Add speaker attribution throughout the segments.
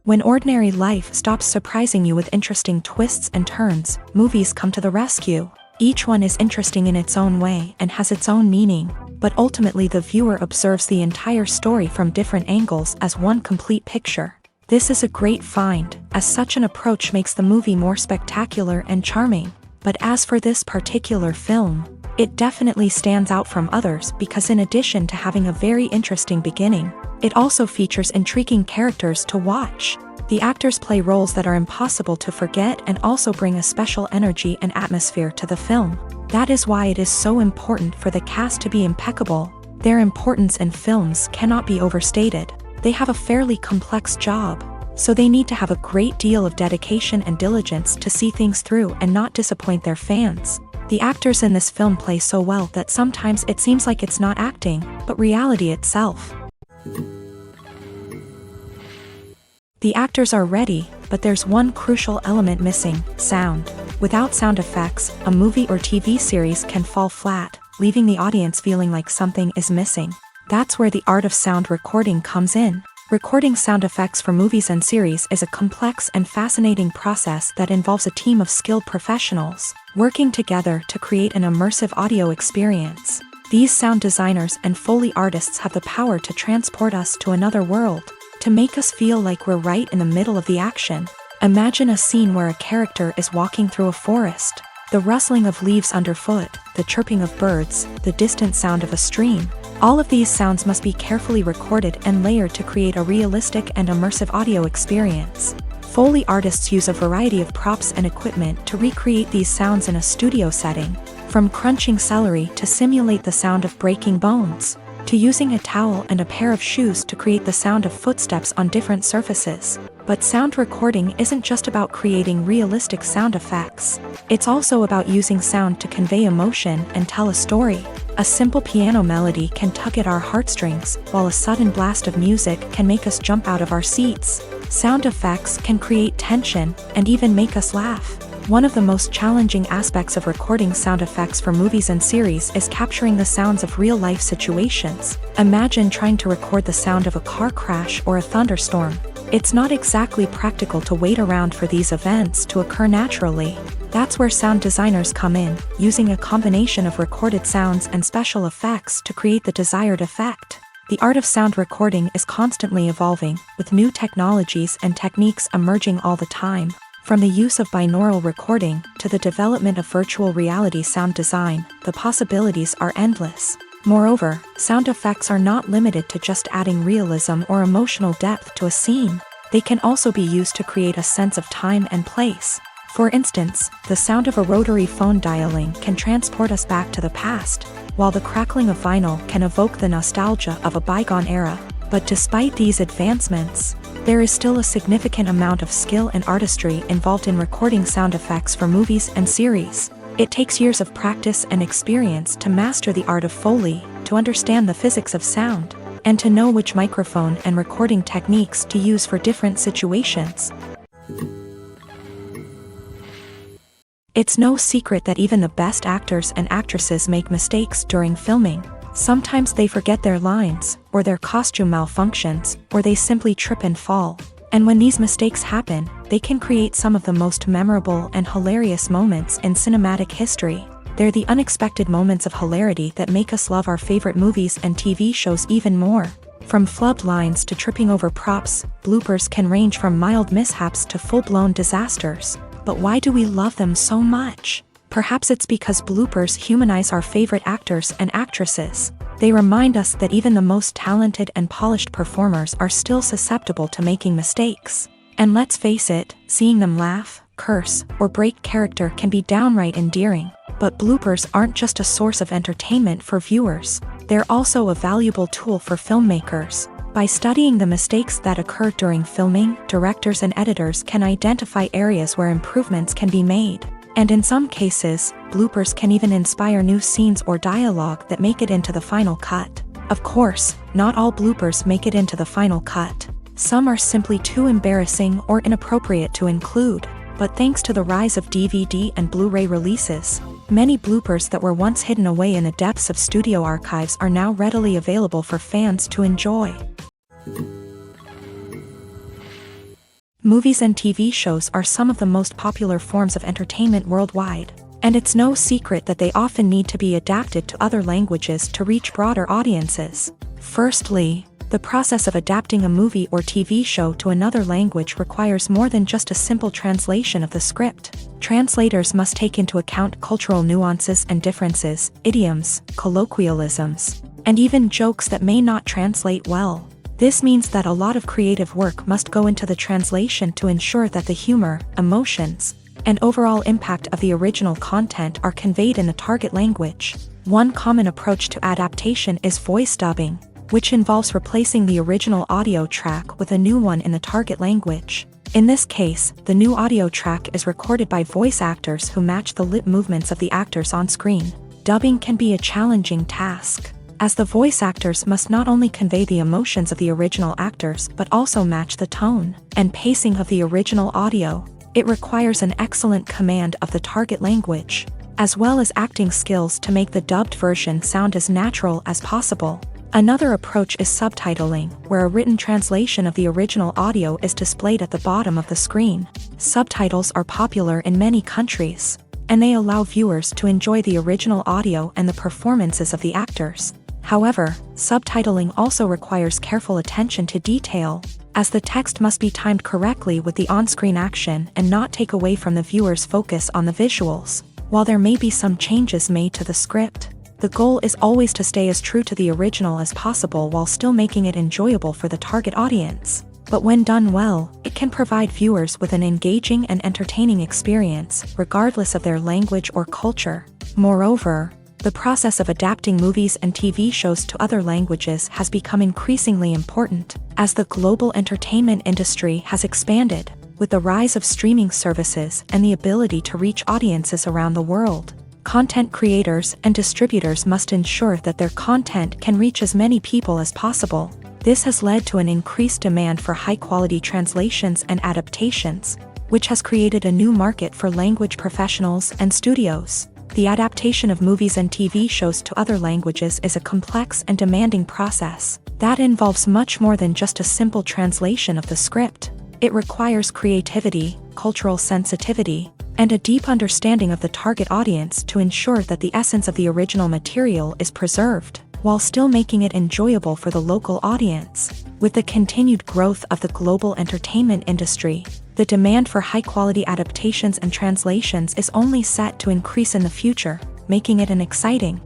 Speaker 1: When ordinary life stops surprising you with interesting twists and turns, movies come to the rescue. Each one is interesting in its own way and has its own meaning, but ultimately the viewer observes the entire story from different angles as one complete picture. This is a great find, as such an approach makes the movie more spectacular and charming. But as for this particular film, it definitely stands out from others because in addition to having a very interesting beginning, it also features intriguing characters to watch. The actors play roles that are impossible to forget and also bring a special energy and atmosphere to the film. That is why it is so important for the cast to be impeccable. Their importance in films cannot be overstated. They have a fairly complex job, so they need to have a great deal of dedication and diligence to see things through and not disappoint their fans. The actors in this film play so well that sometimes it seems like it's not acting, but reality itself. The actors are ready, but there's one crucial element missing: sound. Without sound effects, a movie or TV series can fall flat, leaving the audience feeling like something is missing. That's where the art of sound recording comes in. Recording sound effects for movies and series is a complex and fascinating process that involves a team of skilled professionals working together to create an immersive audio experience. These sound designers and Foley artists have the power to transport us to another world, to make us feel like we're right in the middle of the action. Imagine a scene where a character is walking through a forest. The rustling of leaves underfoot, the chirping of birds, the distant sound of a stream. All of these sounds must be carefully recorded and layered to create a realistic and immersive audio experience. Foley artists use a variety of props and equipment to recreate these sounds in a studio setting, from crunching celery to simulate the sound of breaking bones, to using a towel and a pair of shoes to create the sound of footsteps on different surfaces. But sound recording isn't just about creating realistic sound effects. It's also about using sound to convey emotion and tell a story. A simple piano melody can tug at our heartstrings, while a sudden blast of music can make us jump out of our seats. Sound effects can create tension and even make us laugh. One of the most challenging aspects of recording sound effects for movies and series is capturing the sounds of real-life situations. Imagine trying to record the sound of a car crash or a thunderstorm. It's not exactly practical to wait around for these events to occur naturally. That's where sound designers come in, using a combination of recorded sounds and special effects to create the desired effect. The art of sound recording is constantly evolving, with new technologies and techniques emerging all the time. From the use of binaural recording to the development of virtual reality sound design, the possibilities are endless. Moreover, sound effects are not limited to just adding realism or emotional depth to a scene. They can also be used to create a sense of time and place. For instance, the sound of a rotary phone dialing can transport us back to the past, while the crackling of vinyl can evoke the nostalgia of a bygone era. But despite these advancements, there is still a significant amount of skill and artistry involved in recording sound effects for movies and series. It takes years of practice and experience to master the art of Foley, to understand the physics of sound, and to know which microphone and recording techniques to use for different situations. It's no secret that even the best actors and actresses make mistakes during filming. Sometimes they forget their lines, or their costume malfunctions, or they simply trip and fall. And when these mistakes happen, they can create some of the most memorable and hilarious moments in cinematic history. They're the unexpected moments of hilarity that make us love our favorite movies and TV shows even more. From flubbed lines to tripping over props, bloopers can range from mild mishaps to full-blown disasters. But why do we love them so much? Perhaps it's because bloopers humanize our favorite actors and actresses. They remind us that even the most talented and polished performers are still susceptible to making mistakes. And let's face it, seeing them laugh, curse, or break character can be downright endearing. But bloopers aren't just a source of entertainment for viewers. They're also a valuable tool for filmmakers. By studying the mistakes that occur during filming, directors and editors can identify areas where improvements can be made. And in some cases, bloopers can even inspire new scenes or dialogue that make it into the final cut. Of course, not all bloopers make it into the final cut. Some are simply too embarrassing or inappropriate to include. But thanks to the rise of DVD and Blu-ray releases, many bloopers that were once hidden away in the depths of studio archives are now readily available for fans to enjoy. Movies and TV shows are some of the most popular forms of entertainment worldwide, and it's no secret that they often need to be adapted to other languages to reach broader audiences. Firstly, the process of adapting a movie or TV show to another language requires more than just a simple translation of the script. Translators must take into account cultural nuances and differences, idioms, colloquialisms, and even jokes that may not translate well. This means that a lot of creative work must go into the translation to ensure that the humor, emotions, and overall impact of the original content are conveyed in the target language. One common approach to adaptation is voice dubbing, which involves replacing the original audio track with a new one in the target language. In this case, the new audio track is recorded by voice actors who match the lip movements of the actors on screen. Dubbing can be a challenging task, as the voice actors must not only convey the emotions of the original actors but also match the tone and pacing of the original audio. It requires an excellent command of the target language, as well as acting skills to make the dubbed version sound as natural as possible. Another approach is subtitling, where a written translation of the original audio is displayed at the bottom of the screen. Subtitles are popular in many countries, and they allow viewers to enjoy the original audio and the performances of the actors. However, subtitling also requires careful attention to detail, as the text must be timed correctly with the on-screen action and not take away from the viewer's focus on the visuals. While there may be some changes made to the script, the goal is always to stay as true to the original as possible while still making it enjoyable for the target audience. But when done well, it can provide viewers with an engaging and entertaining experience, regardless of their language or culture. Moreover, the process of adapting movies and TV shows to other languages has become increasingly important, as the global entertainment industry has expanded, with the rise of streaming services and the ability to reach audiences around the world. Content creators and distributors must ensure that their content can reach as many people as possible. This has led to an increased demand for high-quality translations and adaptations, which has created a new market for language professionals and studios. The adaptation of movies and TV shows to other languages is a complex and demanding process that involves much more than just a simple translation of the script. It requires creativity, cultural sensitivity, and a deep understanding of the target audience to ensure that the essence of the original material is preserved, while still making it enjoyable for the local audience. With the continued growth of the global entertainment industry, the demand for high-quality adaptations and translations is only set to increase in the future, making it an exciting.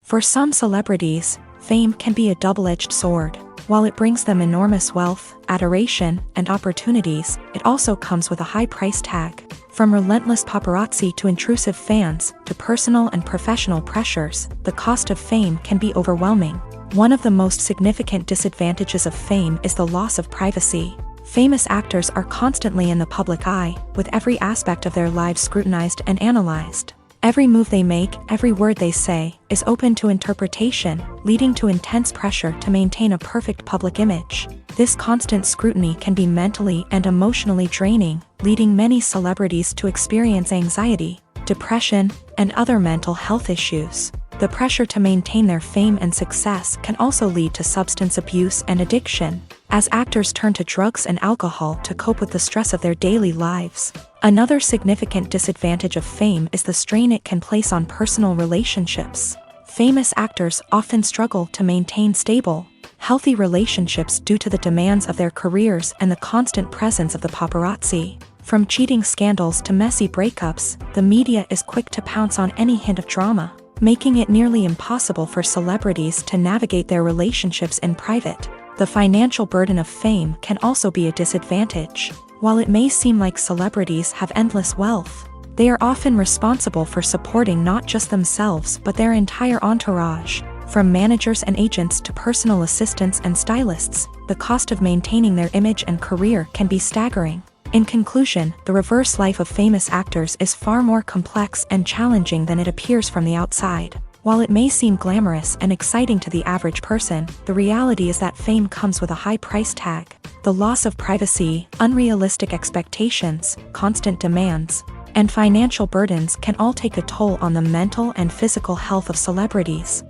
Speaker 1: For some celebrities, fame can be a double-edged sword. While it brings them enormous wealth, adoration, and opportunities, it also comes with a high price tag. From relentless paparazzi to intrusive fans, to personal and professional pressures, the cost of fame can be overwhelming. One of the most significant disadvantages of fame is the loss of privacy. Famous actors are constantly in the public eye, with every aspect of their lives scrutinized and analyzed. Every move they make, every word they say, is open to interpretation, leading to intense pressure to maintain a perfect public image. This constant scrutiny can be mentally and emotionally draining, leading many celebrities to experience anxiety, depression, and other mental health issues. The pressure to maintain their fame and success can also lead to substance abuse and addiction, as actors turn to drugs and alcohol to cope with the stress of their daily lives. Another significant disadvantage of fame is the strain it can place on personal relationships. Famous actors often struggle to maintain stable, healthy relationships due to the demands of their careers and the constant presence of the paparazzi. From cheating scandals to messy breakups, the media is quick to pounce on any hint of drama, making it nearly impossible for celebrities to navigate their relationships in private. The financial burden of fame can also be a disadvantage. While it may seem like celebrities have endless wealth, they are often responsible for supporting not just themselves but their entire entourage. From managers and agents to personal assistants and stylists, the cost of maintaining their image and career can be staggering. In conclusion, the reverse life of famous actors is far more complex and challenging than it appears from the outside. While it may seem glamorous and exciting to the average person, the reality is that fame comes with a high price tag. The loss of privacy, unrealistic expectations, constant demands, and financial burdens can all take a toll on the mental and physical health of celebrities.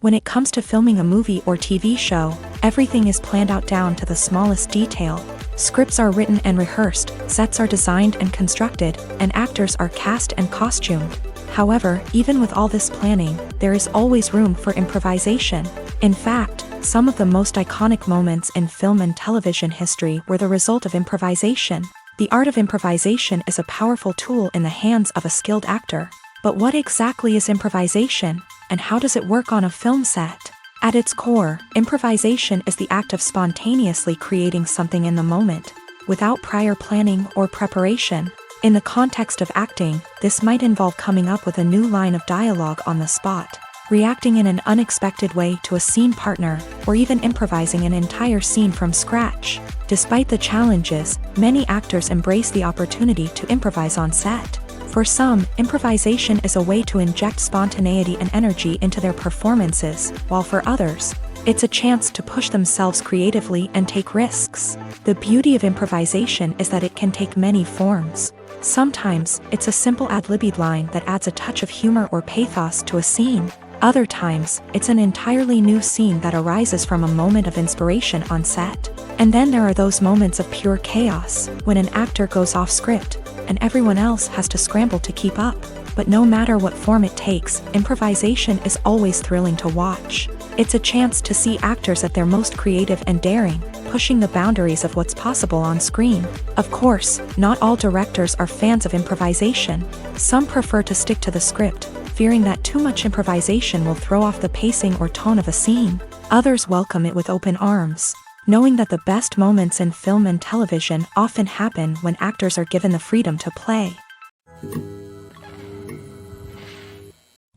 Speaker 1: When it comes to filming a movie or TV show, everything is planned out down to the smallest detail. Scripts are written and rehearsed, sets are designed and constructed, and actors are cast and costumed. However, even with all this planning, there is always room for improvisation. In fact, some of the most iconic moments in film and television history were the result of improvisation. The art of improvisation is a powerful tool in the hands of a skilled actor. But what exactly is improvisation, and how does it work on a film set? At its core, improvisation is the act of spontaneously creating something in the moment, without prior planning or preparation. In the context of acting, this might involve coming up with a new line of dialogue on the spot, reacting in an unexpected way to a scene partner, or even improvising an entire scene from scratch. Despite the challenges, many actors embrace the opportunity to improvise on set. For some, improvisation is a way to inject spontaneity and energy into their performances, while for others, it's a chance to push themselves creatively and take risks. The beauty of improvisation is that it can take many forms. Sometimes, it's a simple ad-libbed line that adds a touch of humor or pathos to a scene. Other times, it's an entirely new scene that arises from a moment of inspiration on set. And then there are those moments of pure chaos, when an actor goes off script, and everyone else has to scramble to keep up. But no matter what form it takes, improvisation is always thrilling to watch. It's a chance to see actors at their most creative and daring, pushing the boundaries of what's possible on screen. Of course, not all directors are fans of improvisation. Some prefer to stick to the script, fearing that too much improvisation will throw off the pacing or tone of a scene. Others welcome it with open arms, knowing that the best moments in film and television often happen when actors are given the freedom to play.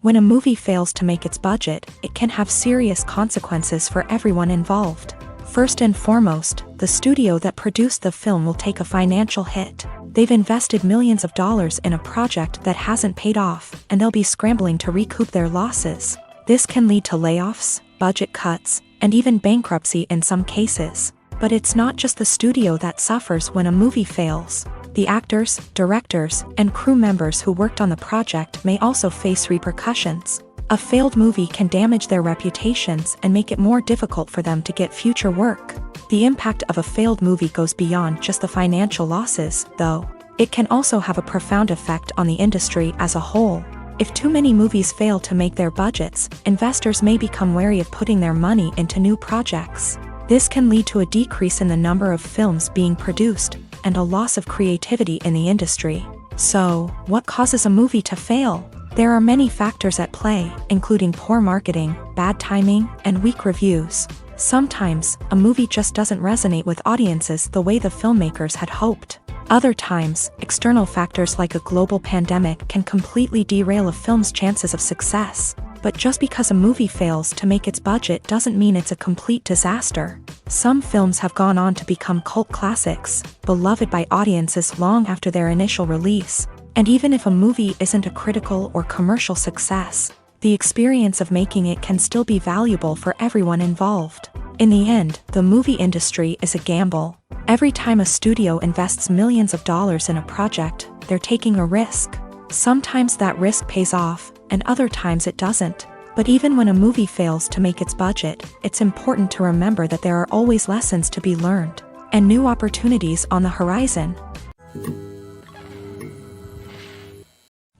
Speaker 1: When a movie fails to make its budget, it can have serious consequences for everyone involved. First and foremost, the studio that produced the film will take a financial hit. They've invested millions of dollars in a project that hasn't paid off, and they'll be scrambling to recoup their losses. This can lead to layoffs, budget cuts, and even bankruptcy in some cases. But it's not just the studio that suffers when a movie fails. The actors, directors, and crew members who worked on the project may also face repercussions. A failed movie can damage their reputations and make it more difficult for them to get future work. The impact of a failed movie goes beyond just the financial losses, though. It can also have a profound effect on the industry as a whole. If too many movies fail to make their budgets, investors may become wary of putting their money into new projects. This can lead to a decrease in the number of films being produced, and a loss of creativity in the industry. So, what causes a movie to fail? There are many factors at play, including poor marketing, bad timing, and weak reviews. Sometimes, a movie just doesn't resonate with audiences the way the filmmakers had hoped. Other times, external factors like a global pandemic can completely derail a film's chances of success. But just because a movie fails to make its budget doesn't mean it's a complete disaster. Some films have gone on to become cult classics, beloved by audiences long after their initial release. And even if a movie isn't a critical or commercial success, the experience of making it can still be valuable for everyone involved. In the end, the movie industry is a gamble. Every time a studio invests millions of dollars in a project, they're taking a risk. Sometimes that risk pays off, and other times it doesn't. But even when a movie fails to make its budget, it's important to remember that there are always lessons to be learned, and new opportunities on the horizon.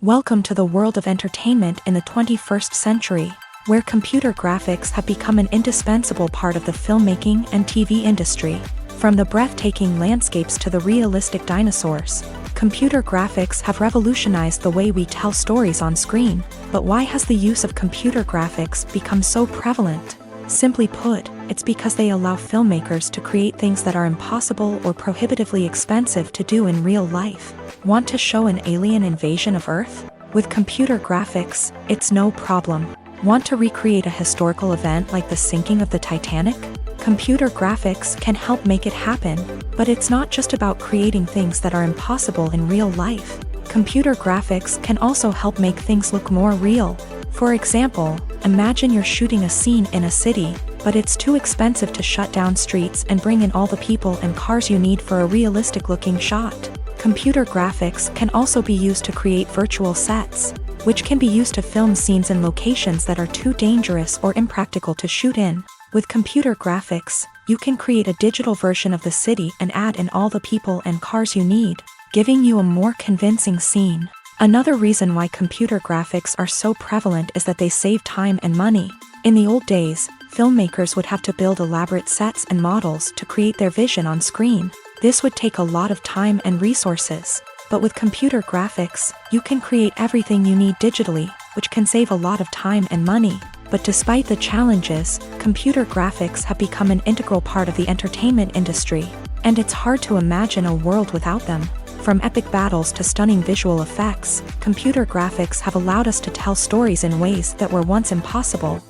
Speaker 1: Welcome to the world of entertainment in the 21st century, where computer graphics have become an indispensable part of the filmmaking and TV industry. From the breathtaking landscapes to the realistic dinosaurs, computer graphics have revolutionized the way we tell stories on screen. But why has the use of computer graphics become so prevalent? Simply put, it's because they allow filmmakers to create things that are impossible or prohibitively expensive to do in real life. Want to show an alien invasion of Earth? With computer graphics, it's no problem. Want to recreate a historical event like the sinking of the Titanic? Computer graphics can help make it happen. But it's not just about creating things that are impossible in real life. Computer graphics can also help make things look more real. For example, imagine you're shooting a scene in a city, but it's too expensive to shut down streets and bring in all the people and cars you need for a realistic-looking shot. Computer graphics can also be used to create virtual sets. which can be used to film scenes in locations that are too dangerous or impractical to shoot in. With computer graphics, you can create a digital version of the city and add in all the people and cars you need, giving you a more convincing scene. Another reason why computer graphics are so prevalent is that they save time and money. In the old days, filmmakers would have to build elaborate sets and models to create their vision on screen. This would take a lot of time and resources. But with computer graphics, you can create everything you need digitally, which can save a lot of time and money. But despite the challenges, computer graphics have become an integral part of the entertainment industry, and it's hard to imagine a world without them. From epic battles to stunning visual effects, computer graphics have allowed us to tell stories in ways that were once impossible.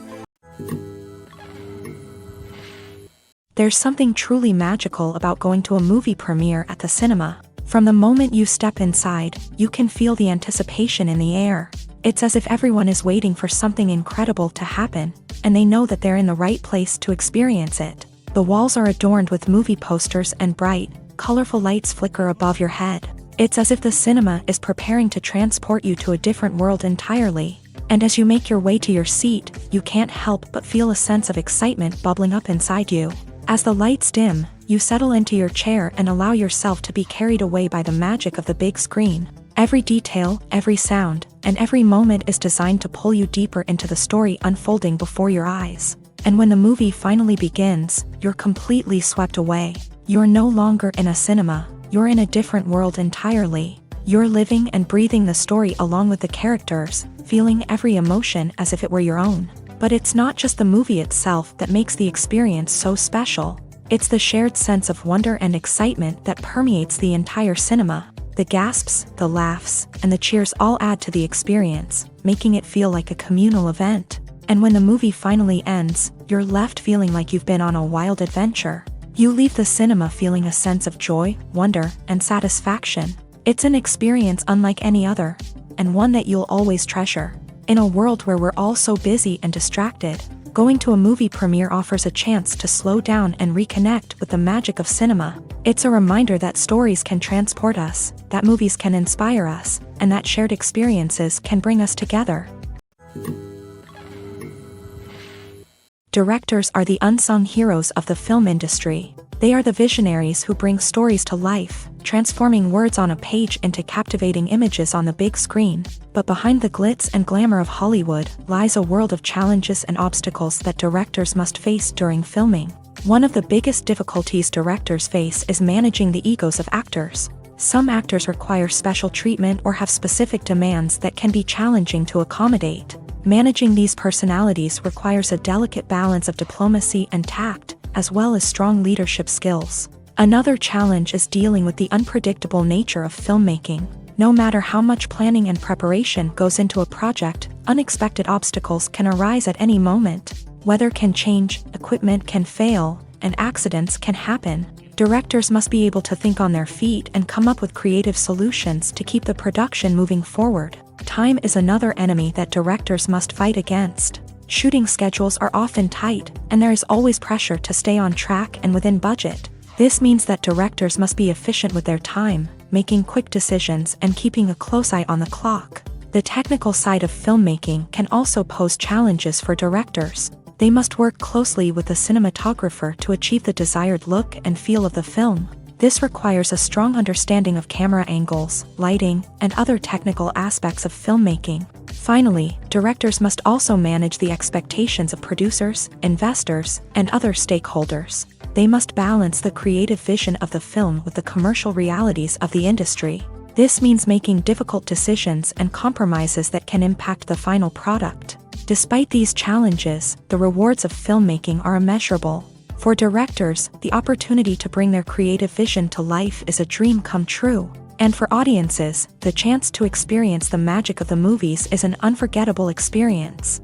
Speaker 1: There's something truly magical about going to a movie premiere at the cinema. From the moment you step inside, you can feel the anticipation in the air. It's as if everyone is waiting for something incredible to happen, and they know that they're in the right place to experience it. The walls are adorned with movie posters and bright, colorful lights flicker above your head. It's as if the cinema is preparing to transport you to a different world entirely. And as you make your way to your seat, you can't help but feel a sense of excitement bubbling up inside you. As the lights dim, you settle into your chair and allow yourself to be carried away by the magic of the big screen. Every detail, every sound, and every moment is designed to pull you deeper into the story unfolding before your eyes. And when the movie finally begins, you're completely swept away. You're no longer in a cinema, you're in a different world entirely. You're living and breathing the story along with the characters, feeling every emotion as if it were your own. But it's not just the movie itself that makes the experience so special. It's the shared sense of wonder and excitement that permeates the entire cinema. The gasps, the laughs, and the cheers all add to the experience, making it feel like a communal event. And when the movie finally ends, you're left feeling like you've been on a wild adventure. You leave the cinema feeling a sense of joy, wonder, and satisfaction. It's an experience unlike any other, and one that you'll always treasure. In a world where we're all so busy and distracted, going to a movie premiere offers a chance to slow down and reconnect with the magic of cinema. It's a reminder that stories can transport us, that movies can inspire us, and that shared experiences can bring us together. Directors are the unsung heroes of the film industry. They are the visionaries who bring stories to life, transforming words on a page into captivating images on the big screen. But behind the glitz and glamour of Hollywood lies a world of challenges and obstacles that directors must face during filming. One of the biggest difficulties directors face is managing the egos of actors. Some actors require special treatment or have specific demands that can be challenging to accommodate. Managing these personalities requires a delicate balance of diplomacy and tact, as well as strong leadership skills. Another challenge is dealing with the unpredictable nature of filmmaking. No matter how much planning and preparation goes into a project, unexpected obstacles can arise at any moment. Weather can change, equipment can fail, and accidents can happen. Directors must be able to think on their feet and come up with creative solutions to keep the production moving forward. Time is another enemy that directors must fight against. Shooting schedules are often tight, and there is always pressure to stay on track and within budget. This means that directors must be efficient with their time, making quick decisions and keeping a close eye on the clock. The technical side of filmmaking can also pose challenges for directors. They must work closely with the cinematographer to achieve the desired look and feel of the film. This requires a strong understanding of camera angles, lighting, and other technical aspects of filmmaking. Finally, directors must also manage the expectations of producers, investors, and other stakeholders. They must balance the creative vision of the film with the commercial realities of the industry. This means making difficult decisions and compromises that can impact the final product. Despite these challenges, the rewards of filmmaking are immeasurable. For directors, the opportunity to bring their creative vision to life is a dream come true. And for audiences, the chance to experience the magic of the movies is an unforgettable experience.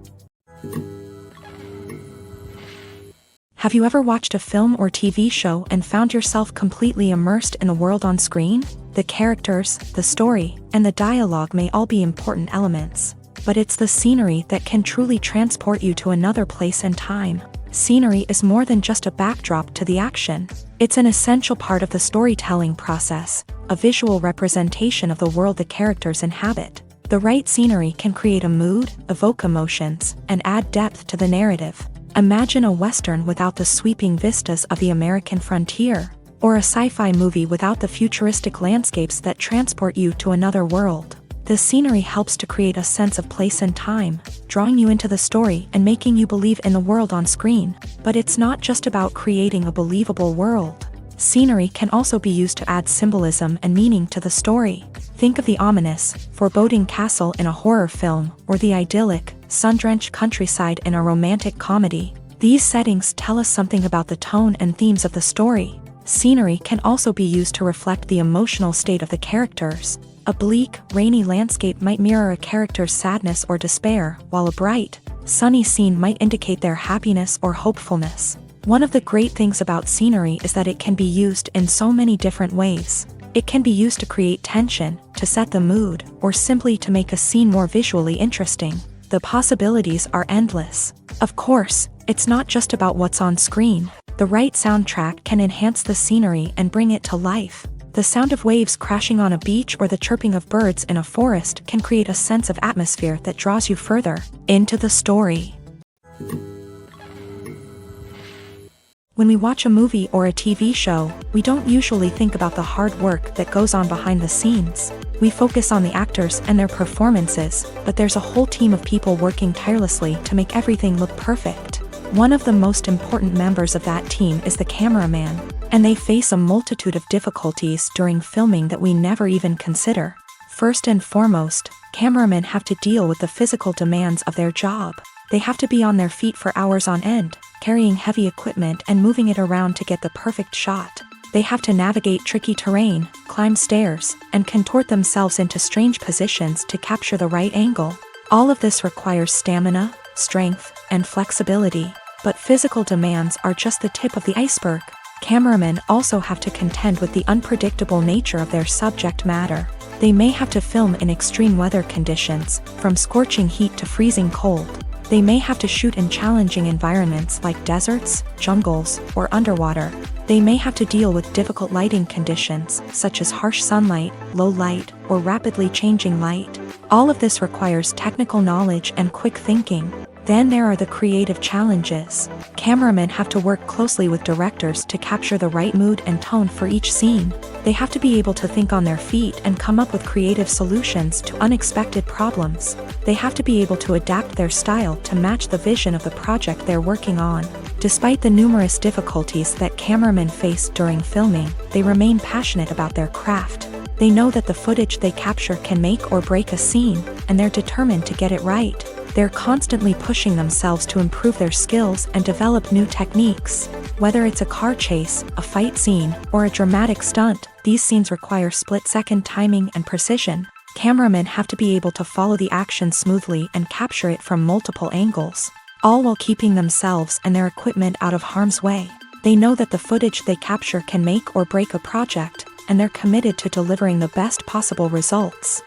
Speaker 1: Have you ever watched a film or TV show and found yourself completely immersed in the world on screen? The characters, the story, and the dialogue may all be important elements, but it's the scenery that can truly transport you to another place and time. Scenery is more than just a backdrop to the action. It's an essential part of the storytelling process, a visual representation of the world the characters inhabit. The right scenery can create a mood, evoke emotions, and add depth to the narrative. Imagine a Western without the sweeping vistas of the American frontier, or a sci-fi movie without the futuristic landscapes that transport you to another world. The scenery helps to create a sense of place and time, drawing you into the story and making you believe in the world on screen. But it's not just about creating a believable world. Scenery can also be used to add symbolism and meaning to the story. Think of the ominous, foreboding castle in a horror film, or the idyllic, sun-drenched countryside in a romantic comedy. These settings tell us something about the tone and themes of the story. Scenery can also be used to reflect the emotional state of the characters. A bleak, rainy landscape might mirror a character's sadness or despair, while a bright, sunny scene might indicate their happiness or hopefulness. One of the great things about scenery is that it can be used in so many different ways. It can be used to create tension, to set the mood, or simply to make a scene more visually interesting. The possibilities are endless. Of course, it's not just about what's on screen. The right soundtrack can enhance the scenery and bring it to life. The sound of waves crashing on a beach or the chirping of birds in a forest can create a sense of atmosphere that draws you further into the story. When we watch a movie or a TV show, we don't usually think about the hard work that goes on behind the scenes. We focus on the actors and their performances, but there's a whole team of people working tirelessly to make everything look perfect. One of the most important members of that team is the cameraman, and they face a multitude of difficulties during filming that we never even consider. First and foremost, cameramen have to deal with the physical demands of their job. They have to be on their feet for hours on end, carrying heavy equipment and moving it around to get the perfect shot. They have to navigate tricky terrain, climb stairs, and contort themselves into strange positions to capture the right angle. All of this requires stamina, strength, and flexibility. But physical demands are just the tip of the iceberg. Cameramen also have to contend with the unpredictable nature of their subject matter. They may have to film in extreme weather conditions, from scorching heat to freezing cold. They may have to shoot in challenging environments like deserts, jungles, or underwater. They may have to deal with difficult lighting conditions, such as harsh sunlight, low light, or rapidly changing light. All of this requires technical knowledge and quick thinking. Then there are the creative challenges. Cameramen have to work closely with directors to capture the right mood and tone for each scene. They have to be able to think on their feet and come up with creative solutions to unexpected problems. They have to be able to adapt their style to match the vision of the project they're working on. Despite the numerous difficulties that cameramen face during filming, they remain passionate about their craft. They know that the footage they capture can make or break a scene, and they're determined to get it right. They're constantly pushing themselves to improve their skills and develop new techniques. Whether it's a car chase, a fight scene, or a dramatic stunt, these scenes require split-second timing and precision. Cameramen have to be able to follow the action smoothly and capture it from multiple angles, all while keeping themselves and their equipment out of harm's way. They know that the footage they capture can make or break a project, and they're committed to delivering the best possible results.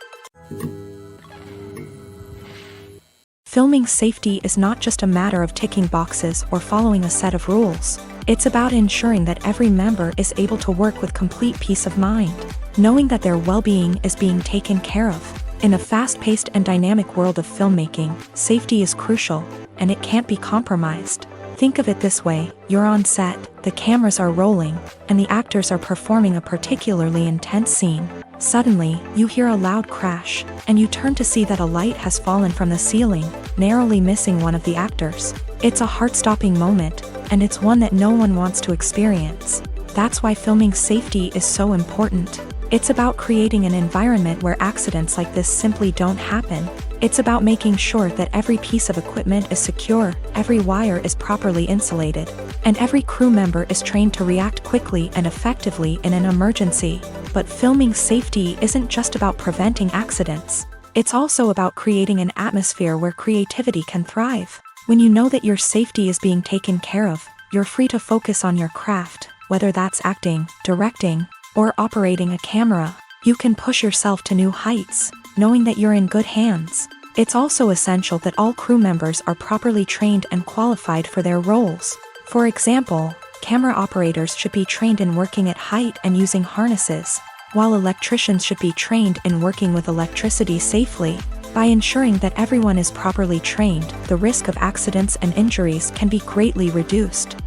Speaker 1: Filming safety is not just a matter of ticking boxes or following a set of rules. It's about ensuring that every member is able to work with complete peace of mind, knowing that their well-being is being taken care of. In a fast-paced and dynamic world of filmmaking, safety is crucial, and it can't be compromised. Think of it this way: you're on set, the cameras are rolling, and the actors are performing a particularly intense scene. Suddenly, you hear a loud crash, and you turn to see that a light has fallen from the ceiling, narrowly missing one of the actors. It's a heart-stopping moment, and it's one that no one wants to experience. That's why filming safety is so important. It's about creating an environment where accidents like this simply don't happen. It's about making sure that every piece of equipment is secure, every wire is properly insulated, and every crew member is trained to react quickly and effectively in an emergency. But filming safety isn't just about preventing accidents. It's also about creating an atmosphere where creativity can thrive. When you know that your safety is being taken care of, you're free to focus on your craft, whether that's acting, directing, or operating a camera. You can push yourself to new heights, knowing that you're in good hands. It's also essential that all crew members are properly trained and qualified for their roles. For example, camera operators should be trained in working at height and using harnesses. While electricians should be trained in working with electricity safely, by ensuring that everyone is properly trained, the risk of accidents and injuries can be greatly reduced.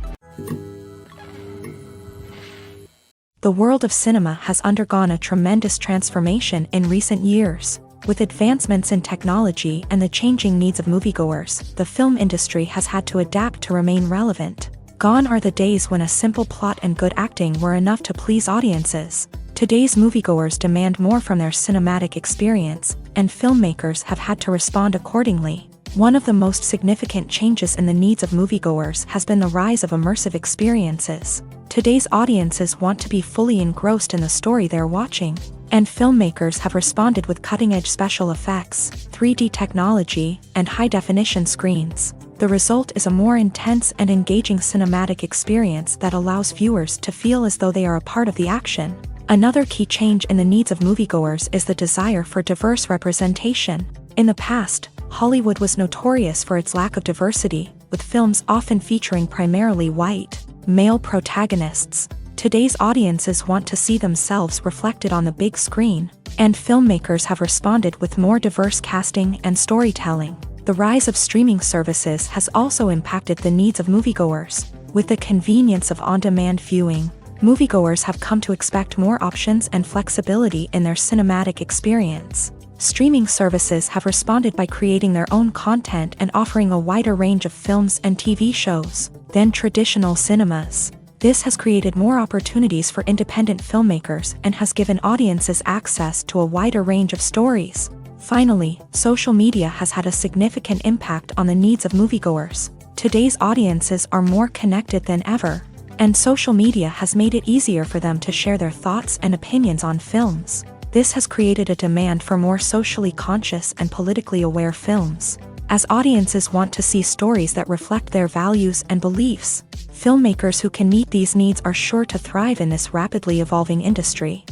Speaker 1: The world of cinema has undergone a tremendous transformation in recent years. With advancements in technology and the changing needs of moviegoers, the film industry has had to adapt to remain relevant. Gone are the days when a simple plot and good acting were enough to please audiences. Today's moviegoers demand more from their cinematic experience, and filmmakers have had to respond accordingly. One of the most significant changes in the needs of moviegoers has been the rise of immersive experiences. Today's audiences want to be fully engrossed in the story they're watching, and filmmakers have responded with cutting-edge special effects, 3D technology, and high-definition screens. The result is a more intense and engaging cinematic experience that allows viewers to feel as though they are a part of the action. Another key change in the needs of moviegoers is the desire for diverse representation. In the past, Hollywood was notorious for its lack of diversity, with films often featuring primarily white, male protagonists. Today's audiences want to see themselves reflected on the big screen, and filmmakers have responded with more diverse casting and storytelling. The rise of streaming services has also impacted the needs of moviegoers. With the convenience of on-demand viewing, moviegoers have come to expect more options and flexibility in their cinematic experience. Streaming services have responded by creating their own content and offering a wider range of films and TV shows than traditional cinemas. This has created more opportunities for independent filmmakers and has given audiences access to a wider range of stories. Finally, social media has had a significant impact on the needs of moviegoers. Today's audiences are more connected than ever, and social media has made it easier for them to share their thoughts and opinions on films. This has created a demand for more socially conscious and politically aware films. As audiences want to see stories that reflect their values and beliefs, filmmakers who can meet these needs are sure to thrive in this rapidly evolving industry.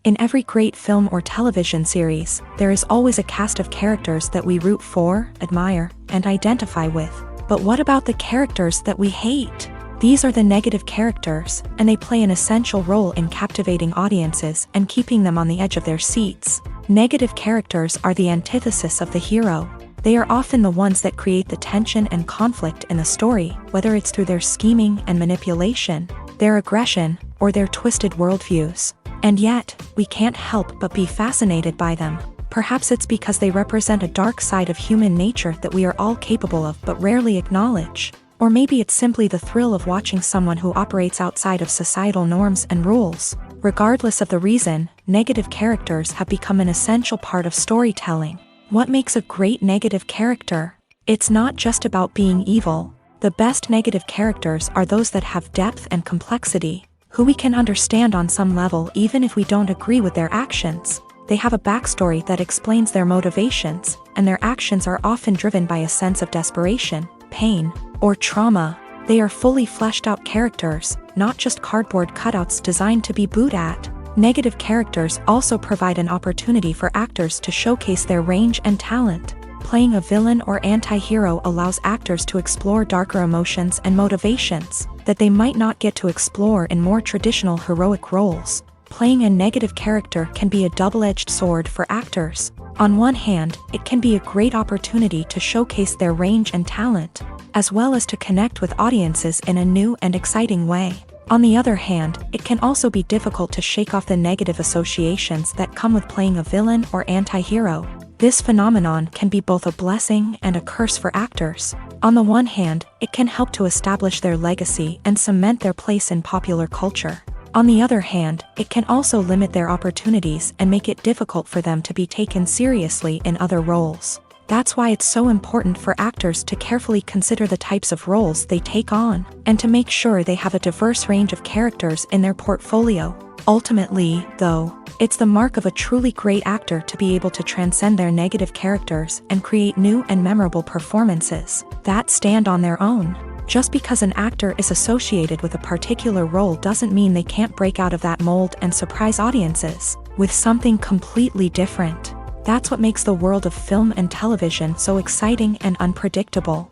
Speaker 1: In every great film or television series, there is always a cast of characters that we root for, admire, and identify with. But what about the characters that we hate? These are the negative characters, and they play an essential role in captivating audiences and keeping them on the edge of their seats. Negative characters are the antithesis of the hero. They are often the ones that create the tension and conflict in the story, whether it's through their scheming and manipulation, their aggression, or their twisted worldviews. And yet, we can't help but be fascinated by them. Perhaps it's because they represent a dark side of human nature that we are all capable of but rarely acknowledge. Or maybe it's simply the thrill of watching someone who operates outside of societal norms and rules. Regardless of the reason, negative characters have become an essential part of storytelling. What makes a great negative character? It's not just about being evil. The best negative characters are those that have depth and complexity, who we can understand on some level even if we don't agree with their actions. They have a backstory that explains their motivations, and their actions are often driven by a sense of desperation, pain, or trauma. They are fully fleshed out characters, not just cardboard cutouts designed to be booed at. Negative characters also provide an opportunity for actors to showcase their range and talent. Playing a villain or anti-hero allows actors to explore darker emotions and motivations that they might not get to explore in more traditional heroic roles. Playing a negative character can be a double-edged sword for actors. On one hand, it can be a great opportunity to showcase their range and talent, as well as to connect with audiences in a new and exciting way. On the other hand, it can also be difficult to shake off the negative associations that come with playing a villain or anti-hero. This phenomenon can be both a blessing and a curse for actors. On the one hand, it can help to establish their legacy and cement their place in popular culture. On the other hand, it can also limit their opportunities and make it difficult for them to be taken seriously in other roles. That's why it's so important for actors to carefully consider the types of roles they take on, and to make sure they have a diverse range of characters in their portfolio. Ultimately, though, it's the mark of a truly great actor to be able to transcend their negative characters and create new and memorable performances that stand on their own. Just because an actor is associated with a particular role doesn't mean they can't break out of that mold and surprise audiences with something completely different. That's what makes the world of film and television so exciting and unpredictable.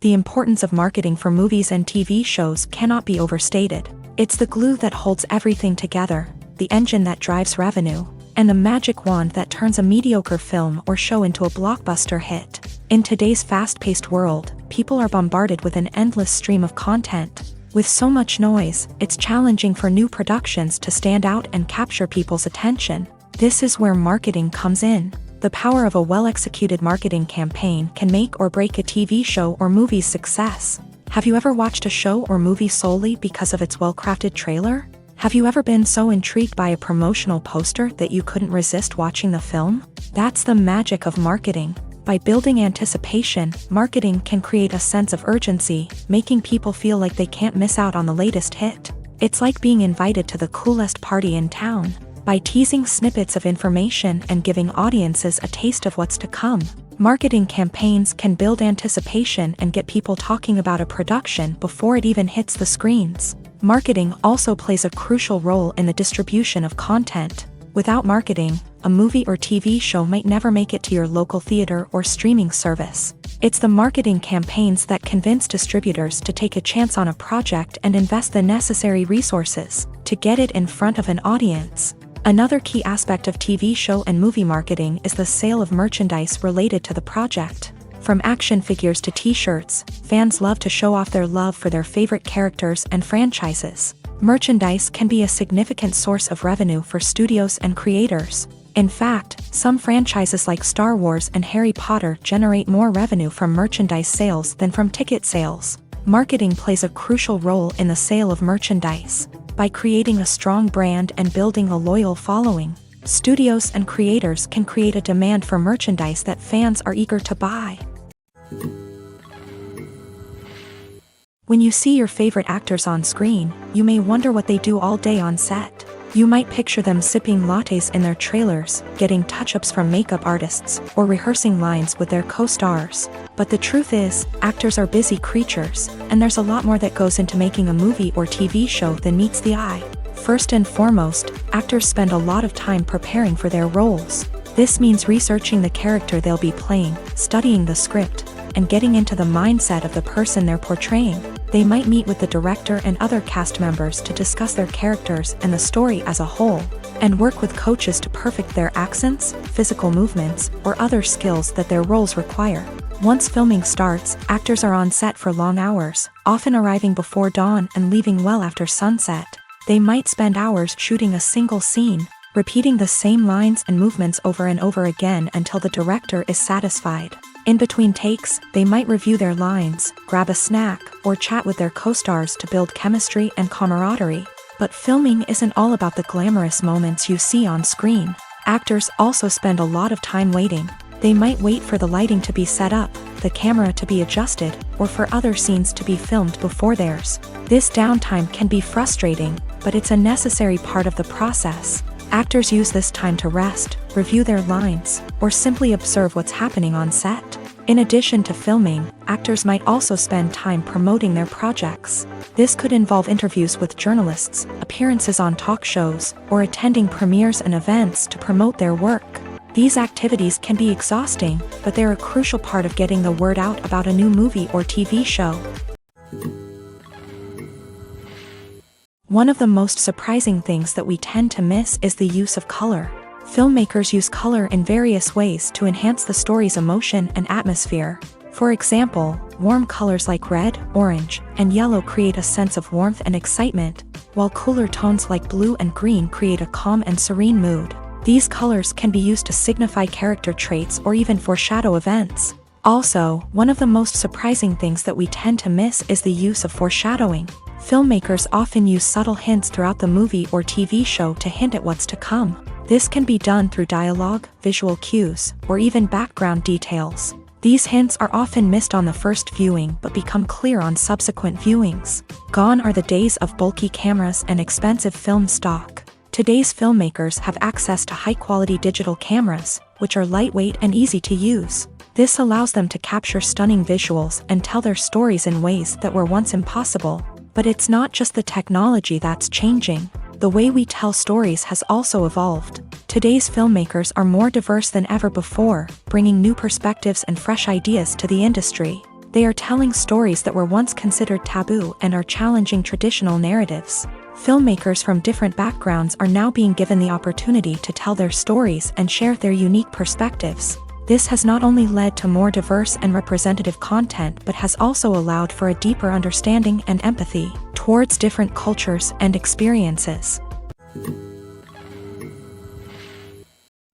Speaker 1: the importance of marketing for movies and TV shows cannot be overstated. It's the glue that holds everything together, the engine that drives revenue, and the magic wand that turns a mediocre film or show into a blockbuster hit. In today's fast-paced world, people are bombarded with an endless stream of content. With so much noise, it's challenging for new productions to stand out and capture people's attention. This is where marketing comes in. The power of a well-executed marketing campaign can make or break a TV show or movie's success. Have you ever watched a show or movie solely because of its well-crafted trailer? Have you ever been so intrigued by a promotional poster that you couldn't resist watching the film? That's the magic of marketing. By building anticipation, marketing can create a sense of urgency, making people feel like they can't miss out on the latest hit. It's like being invited to the coolest party in town. By teasing snippets of information and giving audiences a taste of what's to come, marketing campaigns can build anticipation and get people talking about a production before it even hits the screens. Marketing also plays a crucial role in the distribution of content. Without marketing, a movie or TV show might never make it to your local theater or streaming service. It's the marketing campaigns that convince distributors to take a chance on a project and invest the necessary resources to get it in front of an audience. Another key aspect of TV show and movie marketing is the sale of merchandise related to the project. From action figures to t-shirts, fans love to show off their love for their favorite characters and franchises. Merchandise can be a significant source of revenue for studios and creators. In fact, some franchises like Star Wars and Harry Potter generate more revenue from merchandise sales than from ticket sales. Marketing plays a crucial role in the sale of merchandise. By creating a strong brand and building a loyal following, studios and creators can create a demand for merchandise that fans are eager to buy. When you see your favorite actors on screen, you may wonder what they do all day on set. You might picture them sipping lattes in their trailers, getting touch-ups from makeup artists, or rehearsing lines with their co-stars. But the truth is, actors are busy creatures, and there's a lot more that goes into making a movie or TV show than meets the eye. First and foremost, actors spend a lot of time preparing for their roles. This means researching the character they'll be playing, studying the script, and getting into the mindset of the person they're portraying. They might meet with the director and other cast members to discuss their characters and the story as a whole, and work with coaches to perfect their accents, physical movements, or other skills that their roles require. Once filming starts, actors are on set for long hours, often arriving before dawn and leaving well after sunset. They might spend hours shooting a single scene, repeating the same lines and movements over and over again until the director is satisfied. In between takes, they might review their lines, grab a snack, or chat with their co-stars to build chemistry and camaraderie. But filming isn't all about the glamorous moments you see on screen. Actors also spend a lot of time waiting. They might wait for the lighting to be set up, the camera to be adjusted, or for other scenes to be filmed before theirs. This downtime can be frustrating, but it's a necessary part of the process. Actors use this time to rest, review their lines, or simply observe what's happening on set. In addition to filming, actors might also spend time promoting their projects. This could involve interviews with journalists, appearances on talk shows, or attending premieres and events to promote their work. These activities can be exhausting, but they're a crucial part of getting the word out about a new movie or TV show. One of the most surprising things that we tend to miss is the use of color. Filmmakers use color in various ways to enhance the story's emotion and atmosphere. For example, warm colors like red, orange, and yellow create a sense of warmth and excitement, while cooler tones like blue and green create a calm and serene mood. These colors can be used to signify character traits or even foreshadow events. Also, one of the most surprising things that we tend to miss is the use of foreshadowing. Filmmakers often use subtle hints throughout the movie or TV show to hint at what's to come. This can be done through dialogue, visual cues, or even background details. These hints are often missed on the first viewing but become clear on subsequent viewings. Gone are the days of bulky cameras and expensive film stock. Today's filmmakers have access to high-quality digital cameras, which are lightweight and easy to use. This allows them to capture stunning visuals and tell their stories in ways that were once impossible. But it's not just the technology that's changing. The way we tell stories has also evolved. Today's filmmakers are more diverse than ever before, bringing new perspectives and fresh ideas to the industry. They are telling stories that were once considered taboo and are challenging traditional narratives. Filmmakers from different backgrounds are now being given the opportunity to tell their stories and share their unique perspectives. This has not only led to more diverse and representative content but has also allowed for a deeper understanding and empathy towards different cultures and experiences.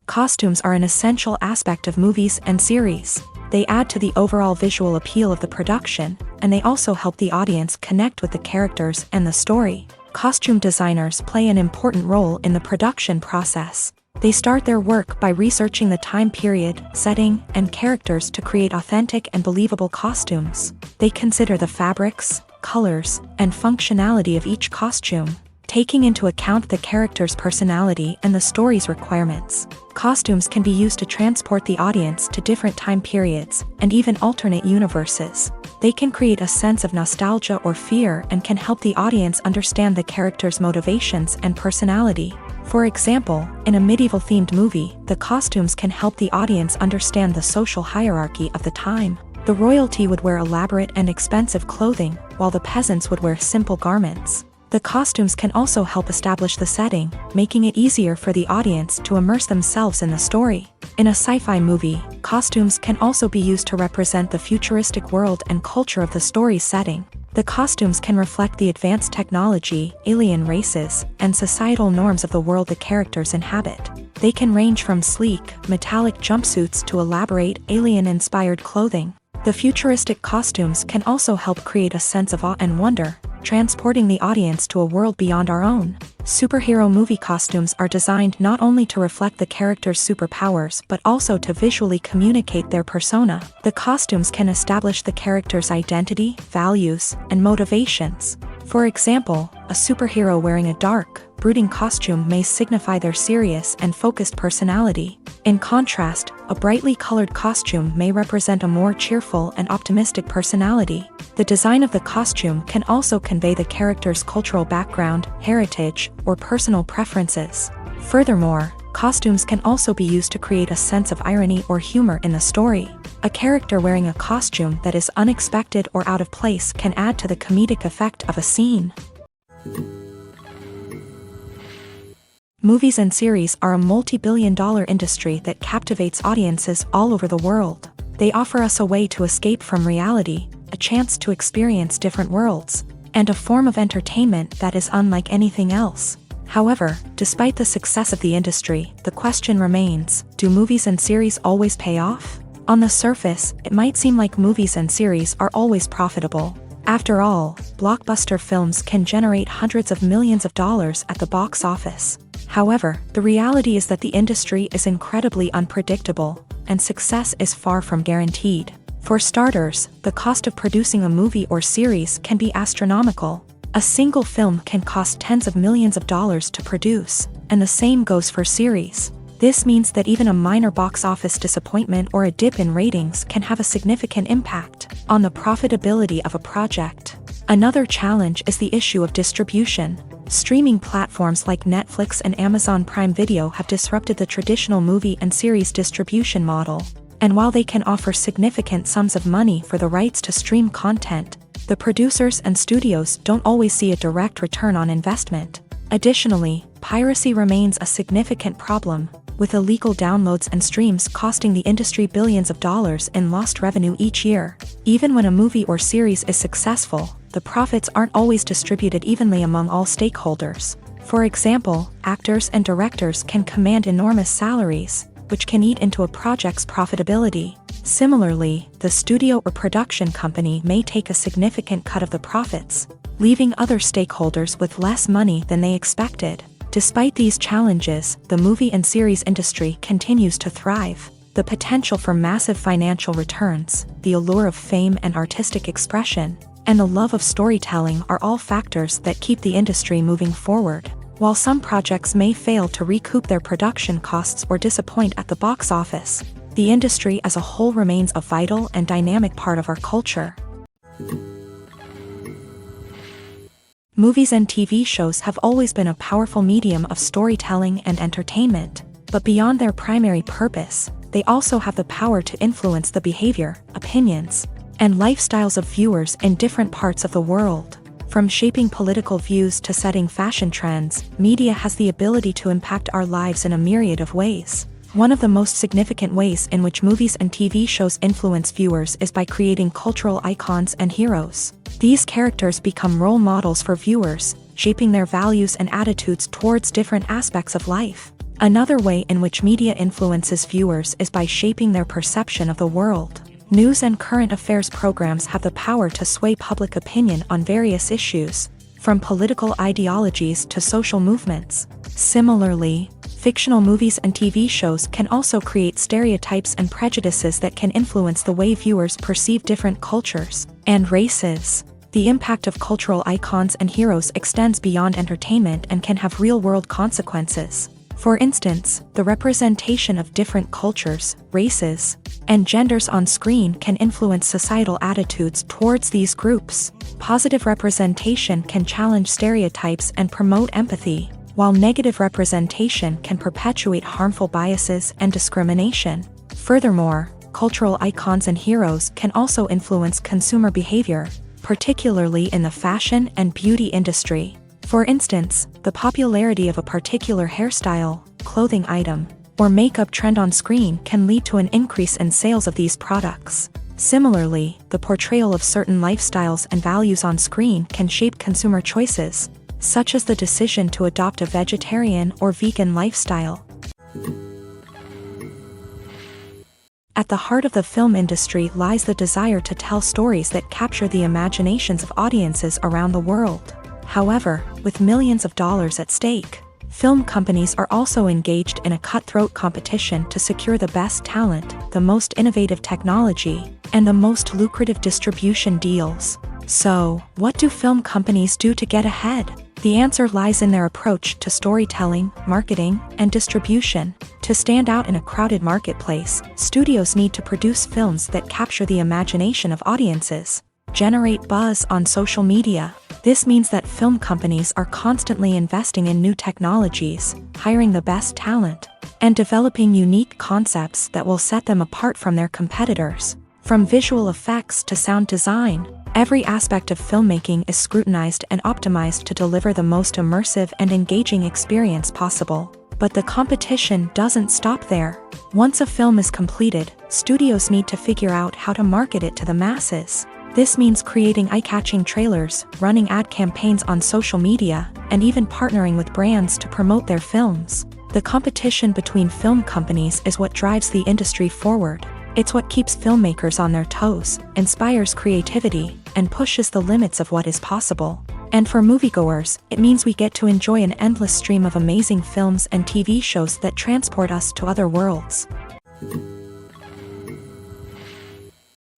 Speaker 1: Costumes are an essential aspect of movies and series. They add to the overall visual appeal of the production, and they also help the audience connect with the characters and the story. Costume designers play an important role in the production process. They start their work by researching the time period, setting, and characters to create authentic and believable costumes. They consider the fabrics, colors, and functionality of each costume, taking into account the character's personality and the story's requirements. Costumes can be used to transport the audience to different time periods and even alternate universes. They can create a sense of nostalgia or fear and can help the audience understand the character's motivations and personality. For example, in a medieval-themed movie, the costumes can help the audience understand the social hierarchy of the time. The royalty would wear elaborate and expensive clothing, while the peasants would wear simple garments. The costumes can also help establish the setting, making it easier for the audience to immerse themselves in the story. In a sci-fi movie, costumes can also be used to represent the futuristic world and culture of the story's setting. The costumes can reflect the advanced technology, alien races, and societal norms of the world the characters inhabit. They can range from sleek, metallic jumpsuits to elaborate, alien-inspired clothing. The futuristic costumes can also help create a sense of awe and wonder, transporting the audience to a world beyond our own. Superhero movie costumes are designed not only to reflect the character's superpowers but also to visually communicate their persona. The costumes can establish the character's identity, values, and motivations. For example, a superhero wearing a dark, brooding costume may signify their serious and focused personality. In contrast, a brightly colored costume may represent a more cheerful and optimistic personality. The design of the costume can also convey the character's cultural background, heritage, or personal preferences. Furthermore, costumes can also be used to create a sense of irony or humor in the story. A character wearing a costume that is unexpected or out of place can add to the comedic effect of a scene. Movies and series are a multi-billion-dollar industry that captivates audiences all over the world. They offer us a way to escape from reality, a chance to experience different worlds, and a form of entertainment that is unlike anything else. However, despite the success of the industry, the question remains, do movies and series always pay off? On the surface, it might seem like movies and series are always profitable. After all, blockbuster films can generate hundreds of millions of dollars at the box office. However, the reality is that the industry is incredibly unpredictable, and success is far from guaranteed. For starters, the cost of producing a movie or series can be astronomical. A single film can cost tens of millions of dollars to produce, and the same goes for series. This means that even a minor box office disappointment or a dip in ratings can have a significant impact on the profitability of a project. Another challenge is the issue of distribution. Streaming platforms like Netflix and Amazon Prime Video have disrupted the traditional movie and series distribution model. And while they can offer significant sums of money for the rights to stream content, the producers and studios don't always see a direct return on investment. Additionally, piracy remains a significant problem, with illegal downloads and streams costing the industry billions of dollars in lost revenue each year. Even when a movie or series is successful, the profits aren't always distributed evenly among all stakeholders. For example, actors and directors can command enormous salaries, which can eat into a project's profitability. Similarly, the studio or production company may take a significant cut of the profits, leaving other stakeholders with less money than they expected. Despite these challenges, the movie and series industry continues to thrive. The potential for massive financial returns, the allure of fame and artistic expression, and the love of storytelling are all factors that keep the industry moving forward. While some projects may fail to recoup their production costs or disappoint at the box office, the industry as a whole remains a vital and dynamic part of our culture. Movies and TV shows have always been a powerful medium of storytelling and entertainment, but beyond their primary purpose, they also have the power to influence the behavior, opinions, and lifestyles of viewers in different parts of the world. From shaping political views to setting fashion trends, media has the ability to impact our lives in a myriad of ways. One of the most significant ways in which movies and TV shows influence viewers is by creating cultural icons and heroes. These characters become role models for viewers, shaping their values and attitudes towards different aspects of life. Another way in which media influences viewers is by shaping their perception of the world. News and current affairs programs have the power to sway public opinion on various issues, from political ideologies to social movements. Similarly, fictional movies and TV shows can also create stereotypes and prejudices that can influence the way viewers perceive different cultures and races. The impact of cultural icons and heroes extends beyond entertainment and can have real-world consequences. For instance, the representation of different cultures, races, and genders on screen can influence societal attitudes towards these groups. Positive representation can challenge stereotypes and promote empathy, while negative representation can perpetuate harmful biases and discrimination. Furthermore, cultural icons and heroes can also influence consumer behavior, particularly in the fashion and beauty industry. For instance, the popularity of a particular hairstyle, clothing item, or makeup trend on screen can lead to an increase in sales of these products. Similarly, the portrayal of certain lifestyles and values on screen can shape consumer choices, such as the decision to adopt a vegetarian or vegan lifestyle. At the heart of the film industry lies the desire to tell stories that capture the imaginations of audiences around the world. However, with millions of dollars at stake, film companies are also engaged in a cutthroat competition to secure the best talent, the most innovative technology, and the most lucrative distribution deals. So, what do film companies do to get ahead? The answer lies in their approach to storytelling, marketing, and distribution. To stand out in a crowded marketplace, studios need to produce films that capture the imagination of audiences, generate buzz on social media. This means that film companies are constantly investing in new technologies, hiring the best talent, and developing unique concepts that will set them apart from their competitors. From visual effects to sound design, every aspect of filmmaking is scrutinized and optimized to deliver the most immersive and engaging experience possible. But the competition doesn't stop there. Once a film is completed, studios need to figure out how to market it to the masses. This means creating eye-catching trailers, running ad campaigns on social media, and even partnering with brands to promote their films. The competition between film companies is what drives the industry forward. It's what keeps filmmakers on their toes, inspires creativity, and pushes the limits of what is possible. And for moviegoers, it means we get to enjoy an endless stream of amazing films and TV shows that transport us to other worlds.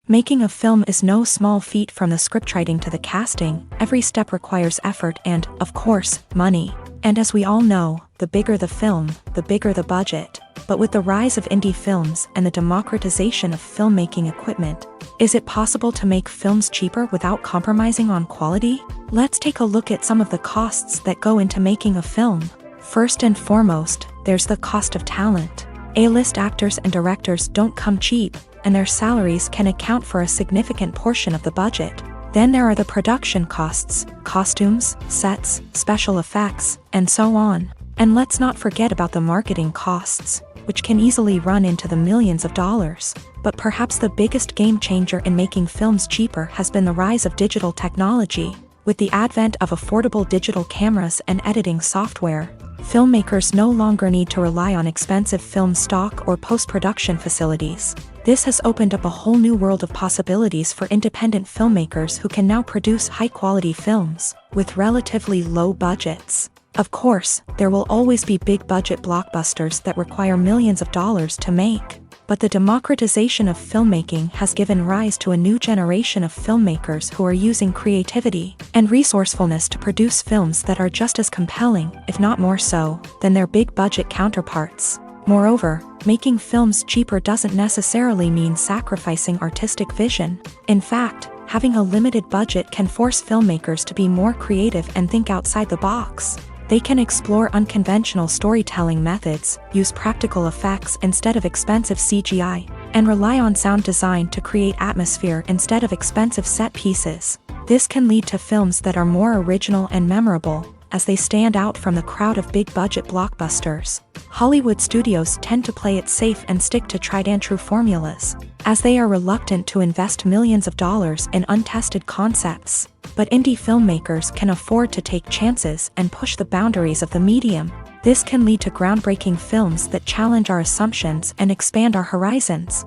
Speaker 1: Making a film is no small feat. From the scriptwriting to the casting, every step requires effort and, of course, money. And as we all know, the bigger the film, the bigger the budget. But with the rise of indie films and the democratization of filmmaking equipment, is it possible to make films cheaper without compromising on quality? Let's take a look at some of the costs that go into making a film. First and foremost, there's the cost of talent. A-list actors and directors don't come cheap, and their salaries can account for a significant portion of the budget. Then there are the production costs, costumes, sets, special effects, and so on. And let's not forget about the marketing costs, which can easily run into the millions of dollars. But perhaps the biggest game changer in making films cheaper has been the rise of digital technology. With the advent of affordable digital cameras and editing software, filmmakers no longer need to rely on expensive film stock or post-production facilities. This has opened up a whole new world of possibilities for independent filmmakers who can now produce high-quality films with relatively low budgets. Of course, there will always be big-budget blockbusters that require millions of dollars to make. But the democratization of filmmaking has given rise to a new generation of filmmakers who are using creativity and resourcefulness to produce films that are just as compelling, if not more so, than their big-budget counterparts. Moreover, making films cheaper doesn't necessarily mean sacrificing artistic vision. In fact, having a limited budget can force filmmakers to be more creative and think outside the box. They can explore unconventional storytelling methods, use practical effects instead of expensive CGI, and rely on sound design to create atmosphere instead of expensive set pieces. This can lead to films that are more original and memorable, as they stand out from the crowd of big-budget blockbusters. Hollywood studios tend to play it safe and stick to tried-and-true formulas, as they are reluctant to invest millions of dollars in untested concepts. But indie filmmakers can afford to take chances and push the boundaries of the medium. This can lead to groundbreaking films that challenge our assumptions and expand our horizons.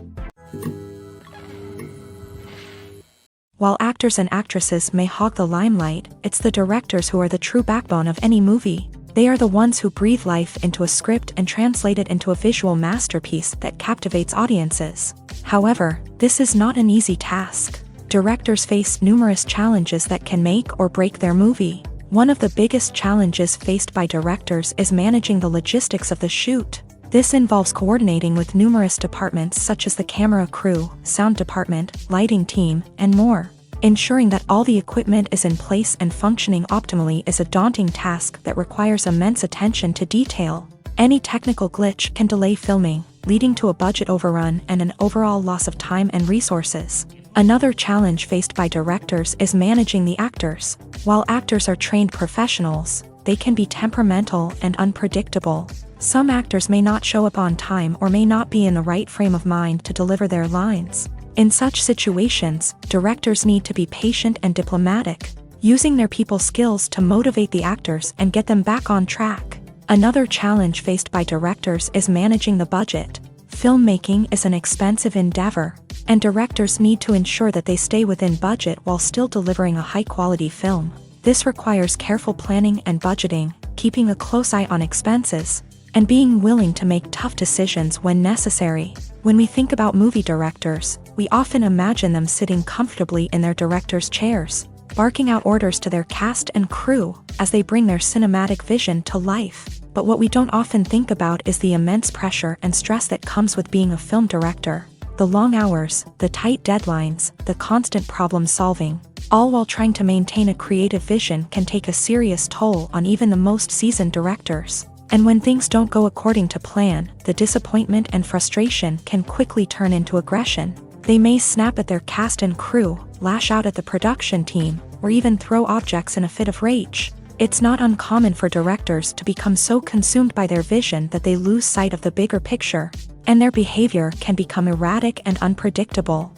Speaker 1: While actors and actresses may hog the limelight, it's the directors who are the true backbone of any movie. They are the ones who breathe life into a script and translate it into a visual masterpiece that captivates audiences. However, this is not an easy task. Directors face numerous challenges that can make or break their movie. One of the biggest challenges faced by directors is managing the logistics of the shoot. This involves coordinating with numerous departments such as the camera crew, sound department, lighting team, and more. Ensuring that all the equipment is in place and functioning optimally is a daunting task that requires immense attention to detail. Any technical glitch can delay filming, leading to a budget overrun and an overall loss of time and resources. Another challenge faced by directors is managing the actors. While actors are trained professionals, they can be temperamental and unpredictable. Some actors may not show up on time or may not be in the right frame of mind to deliver their lines. In such situations, directors need to be patient and diplomatic, using their people skills to motivate the actors and get them back on track. Another challenge faced by directors is managing the budget. Filmmaking is an expensive endeavor, and directors need to ensure that they stay within budget while still delivering a high-quality film. This requires careful planning and budgeting, keeping a close eye on expenses, and being willing to make tough decisions when necessary. When we think about movie directors, we often imagine them sitting comfortably in their director's chairs, barking out orders to their cast and crew as they bring their cinematic vision to life. But what we don't often think about is the immense pressure and stress that comes with being a film director. The long hours, the tight deadlines, the constant problem solving, all while trying to maintain a creative vision can take a serious toll on even the most seasoned directors. And when things don't go according to plan, the disappointment and frustration can quickly turn into aggression. They may snap at their cast and crew, lash out at the production team, or even throw objects in a fit of rage. It's not uncommon for directors to become so consumed by their vision that they lose sight of the bigger picture, and their behavior can become erratic and unpredictable.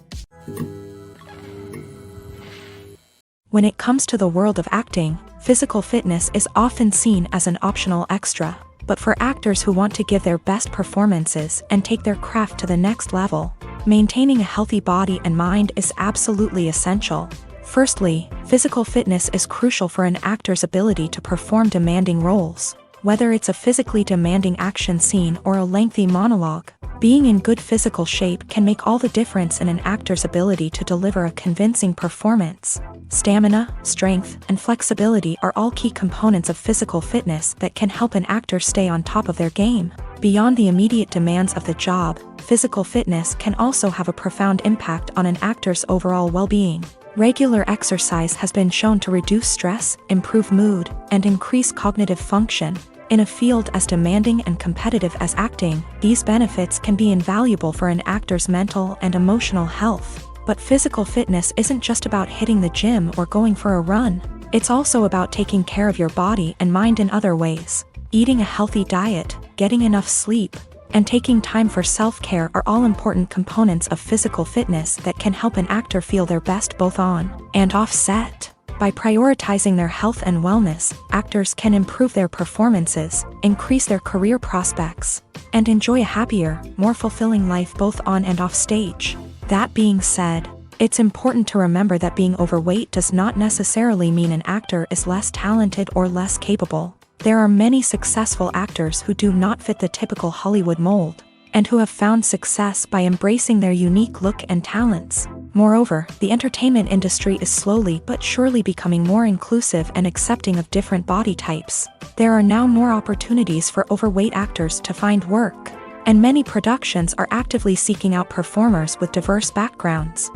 Speaker 1: When it comes to the world of acting, physical fitness is often seen as an optional extra, but for actors who want to give their best performances and take their craft to the next level, maintaining a healthy body and mind is absolutely essential. Firstly, physical fitness is crucial for an actor's ability to perform demanding roles. Whether it's a physically demanding action scene or a lengthy monologue, being in good physical shape can make all the difference in an actor's ability to deliver a convincing performance. Stamina, strength, and flexibility are all key components of physical fitness that can help an actor stay on top of their game. Beyond the immediate demands of the job, physical fitness can also have a profound impact on an actor's overall well-being. Regular exercise has been shown to reduce stress, improve mood, and increase cognitive function. In a field as demanding and competitive as acting, these benefits can be invaluable for an actor's mental and emotional health. But physical fitness isn't just about hitting the gym or going for a run. It's also about taking care of your body and mind in other ways. Eating a healthy diet, getting enough sleep, and taking time for self-care are all important components of physical fitness that can help an actor feel their best both on and off set. By prioritizing their health and wellness, actors can improve their performances, increase their career prospects, and enjoy a happier, more fulfilling life both on and off stage. That being said, it's important to remember that being overweight does not necessarily mean an actor is less talented or less capable. There are many successful actors who do not fit the typical Hollywood mold, and who have found success by embracing their unique look and talents. Moreover, the entertainment industry is slowly but surely becoming more inclusive and accepting of different body types. There are now more opportunities for overweight actors to find work, and many productions are actively seeking out performers with diverse backgrounds.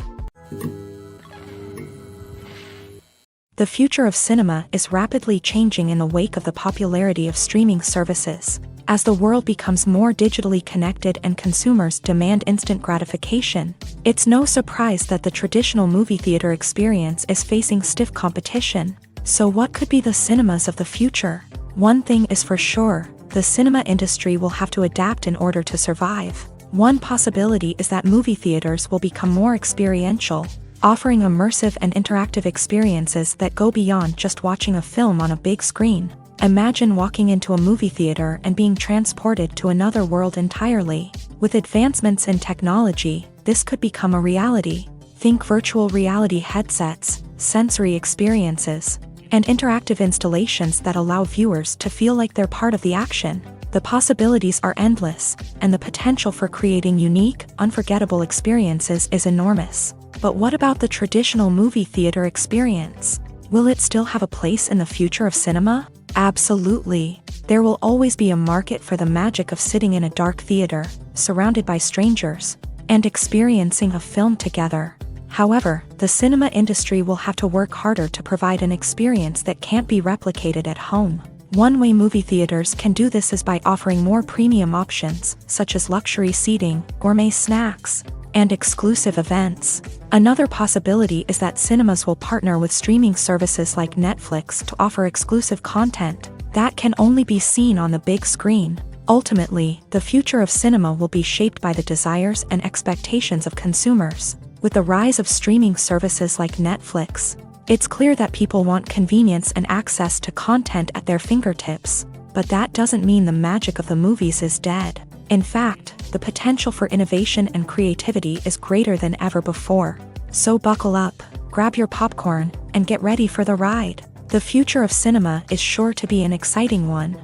Speaker 1: The future of cinema is rapidly changing in the wake of the popularity of streaming services. As the world becomes more digitally connected and consumers demand instant gratification, it's no surprise that the traditional movie theater experience is facing stiff competition. So what could be the cinemas of the future? One thing is for sure, the cinema industry will have to adapt in order to survive. One possibility is that movie theaters will become more experiential, offering immersive and interactive experiences that go beyond just watching a film on a big screen. Imagine walking into a movie theater and being transported to another world entirely. With advancements in technology, this could become a reality. Think virtual reality headsets, sensory experiences, and interactive installations that allow viewers to feel like they're part of the action. The possibilities are endless, and the potential for creating unique, unforgettable experiences is enormous. But what about the traditional movie theater experience? Will it still have a place in the future of cinema? Absolutely. There will always be a market for the magic of sitting in a dark theater, surrounded by strangers, and experiencing a film together. However, the cinema industry will have to work harder to provide an experience that can't be replicated at home. One way movie theaters can do this is by offering more premium options, such as luxury seating, gourmet snacks, and exclusive events. Another possibility is that cinemas will partner with streaming services like Netflix to offer exclusive content that can only be seen on the big screen. Ultimately, the future of cinema will be shaped by the desires and expectations of consumers. With the rise of streaming services like Netflix, it's clear that people want convenience and access to content at their fingertips. But that doesn't mean the magic of the movies is dead. In fact, the potential for innovation and creativity is greater than ever before. So buckle up, grab your popcorn, and get ready for the ride. The future of cinema is sure to be an exciting one.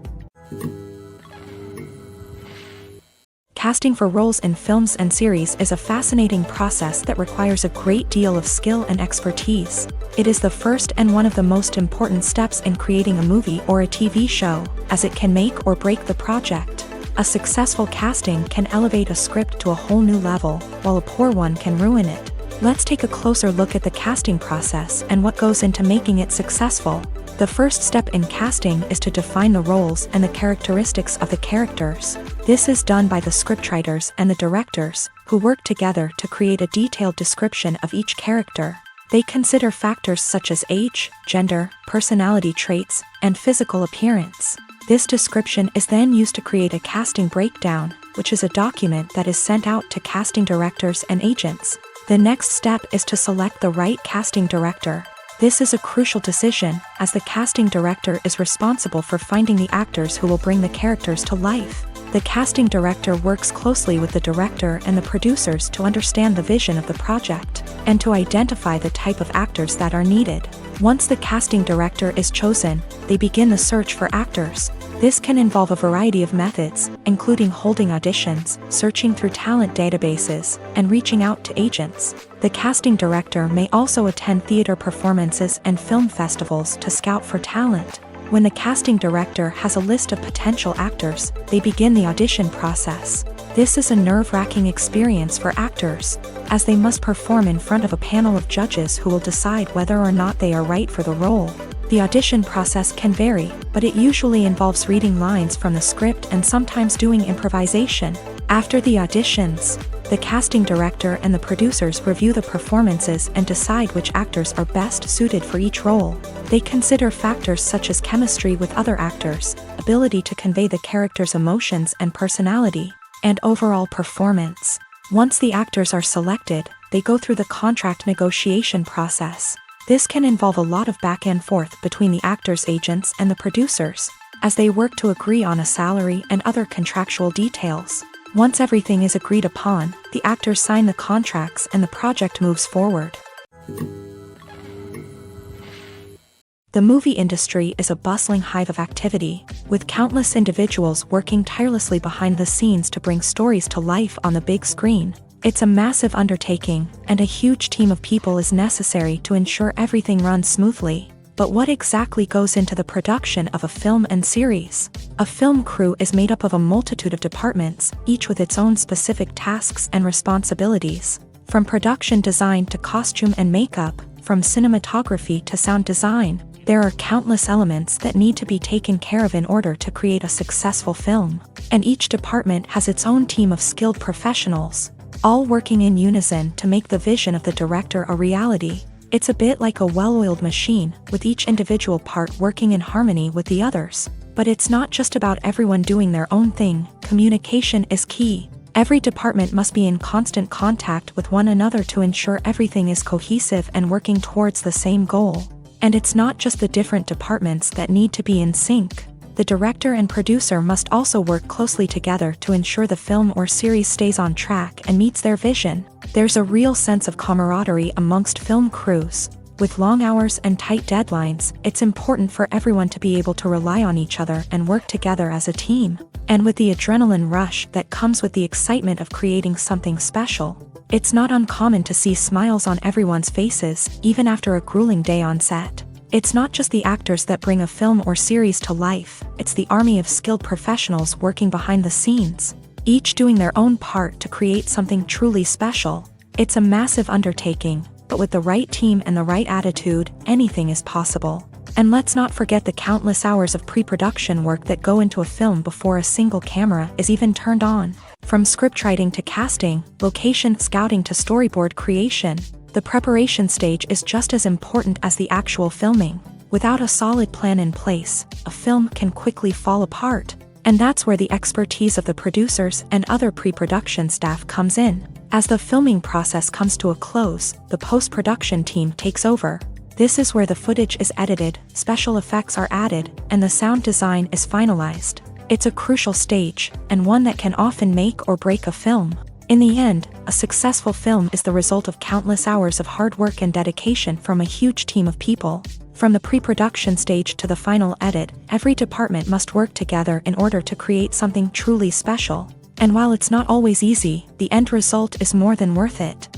Speaker 1: Casting for roles in films and series is a fascinating process that requires a great deal of skill and expertise. It is the first and one of the most important steps in creating a movie or a TV show, as it can make or break the project. A successful casting can elevate a script to a whole new level, while a poor one can ruin it. Let's take a closer look at the casting process and what goes into making it successful. The first step in casting is to define the roles and the characteristics of the characters. This is done by the scriptwriters and the directors, who work together to create a detailed description of each character. They consider factors such as age, gender, personality traits, and physical appearance. This description is then used to create a casting breakdown, which is a document that is sent out to casting directors and agents. The next step is to select the right casting director. This is a crucial decision, as the casting director is responsible for finding the actors who will bring the characters to life. The casting director works closely with the director and the producers to understand the vision of the project, and to identify the type of actors that are needed. Once the casting director is chosen, they begin the search for actors. This can involve a variety of methods, including holding auditions, searching through talent databases, and reaching out to agents. The casting director may also attend theater performances and film festivals to scout for talent. When the casting director has a list of potential actors, they begin the audition process. This is a nerve-wracking experience for actors, as they must perform in front of a panel of judges who will decide whether or not they are right for the role. The audition process can vary, but it usually involves reading lines from the script and sometimes doing improvisation. After the auditions, the casting director and the producers review the performances and decide which actors are best suited for each role. They consider factors such as chemistry with other actors, ability to convey the character's emotions and personality, and overall performance. Once the actors are selected, they go through the contract negotiation process. This can involve a lot of back and forth between the actors' agents and the producers, as they work to agree on a salary and other contractual details. Once everything is agreed upon, the actors sign the contracts and the project moves forward. The movie industry is a bustling hive of activity, with countless individuals working tirelessly behind the scenes to bring stories to life on the big screen. It's a massive undertaking, and a huge team of people is necessary to ensure everything runs smoothly. But what exactly goes into the production of a film and series? A film crew is made up of a multitude of departments, each with its own specific tasks and responsibilities. From production design to costume and makeup, From cinematography to sound design, there are countless elements that need to be taken care of in order to create a successful film. And each department has its own team of skilled professionals, all working in unison to make the vision of the director a reality. It's a bit like a well-oiled machine, with each individual part working in harmony with the others. But it's not just about everyone doing their own thing. Communication is key. Every department must be in constant contact with one another to ensure everything is cohesive and working towards the same goal. And it's not just the different departments that need to be in sync. The director and producer must also work closely together to ensure the film or series stays on track and meets their vision. There's a real sense of camaraderie amongst film crews. With long hours and tight deadlines, it's important for everyone to be able to rely on each other and work together as a team. And with the adrenaline rush that comes with the excitement of creating something special, it's not uncommon to see smiles on everyone's faces, even after a grueling day on set. It's not just the actors that bring a film or series to life, it's the army of skilled professionals working behind the scenes, each doing their own part to create something truly special. It's a massive undertaking, but with the right team and the right attitude, anything is possible. And let's not forget the countless hours of pre-production work that go into a film before a single camera is even turned on. From scriptwriting to casting, location scouting to storyboard creation, the preparation stage is just as important as the actual filming. Without a solid plan in place, a film can quickly fall apart. And that's where the expertise of the producers and other pre-production staff comes in. As the filming process comes to a close, the post-production team takes over. This is where the footage is edited, special effects are added, and the sound design is finalized. It's a crucial stage, and one that can often make or break a film. In the end, a successful film is the result of countless hours of hard work and dedication from a huge team of people. From the pre-production stage to the final edit, every department must work together in order to create something truly special. And while it's not always easy, the end result is more than worth it.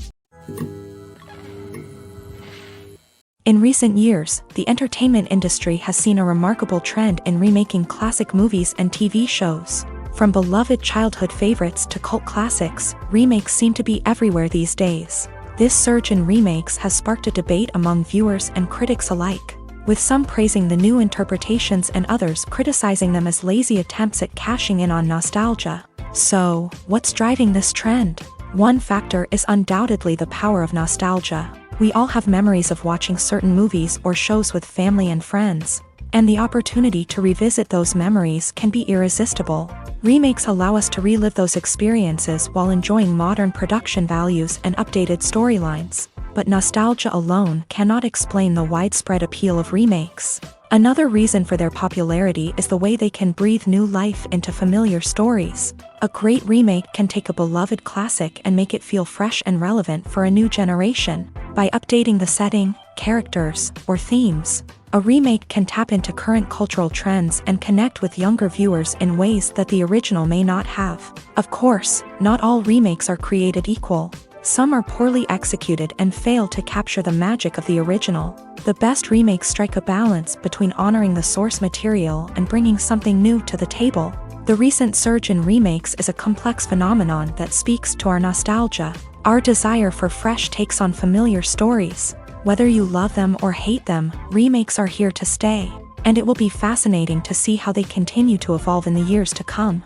Speaker 1: In recent years, the entertainment industry has seen a remarkable trend in remaking classic movies and TV shows. From beloved childhood favorites to cult classics, remakes seem to be everywhere these days. This surge in remakes has sparked a debate among viewers and critics alike, with some praising the new interpretations and others criticizing them as lazy attempts at cashing in on nostalgia. So, what's driving this trend? One factor is undoubtedly the power of nostalgia. We all have memories of watching certain movies or shows with family and friends, and the opportunity to revisit those memories can be irresistible. Remakes allow us to relive those experiences while enjoying modern production values and updated storylines. But nostalgia alone cannot explain the widespread appeal of remakes. Another reason for their popularity is the way they can breathe new life into familiar stories. A great remake can take a beloved classic and make it feel fresh and relevant for a new generation. By updating the setting, characters, or themes, a remake can tap into current cultural trends and connect with younger viewers in ways that the original may not have. Of course, not all remakes are created equal. Some are poorly executed and fail to capture the magic of the original. The best remakes strike a balance between honoring the source material and bringing something new to the table. The recent surge in remakes is a complex phenomenon that speaks to our nostalgia, our desire for fresh takes on familiar stories. Whether you love them or hate them, remakes are here to stay, and it will be fascinating to see how they continue to evolve in the years to come.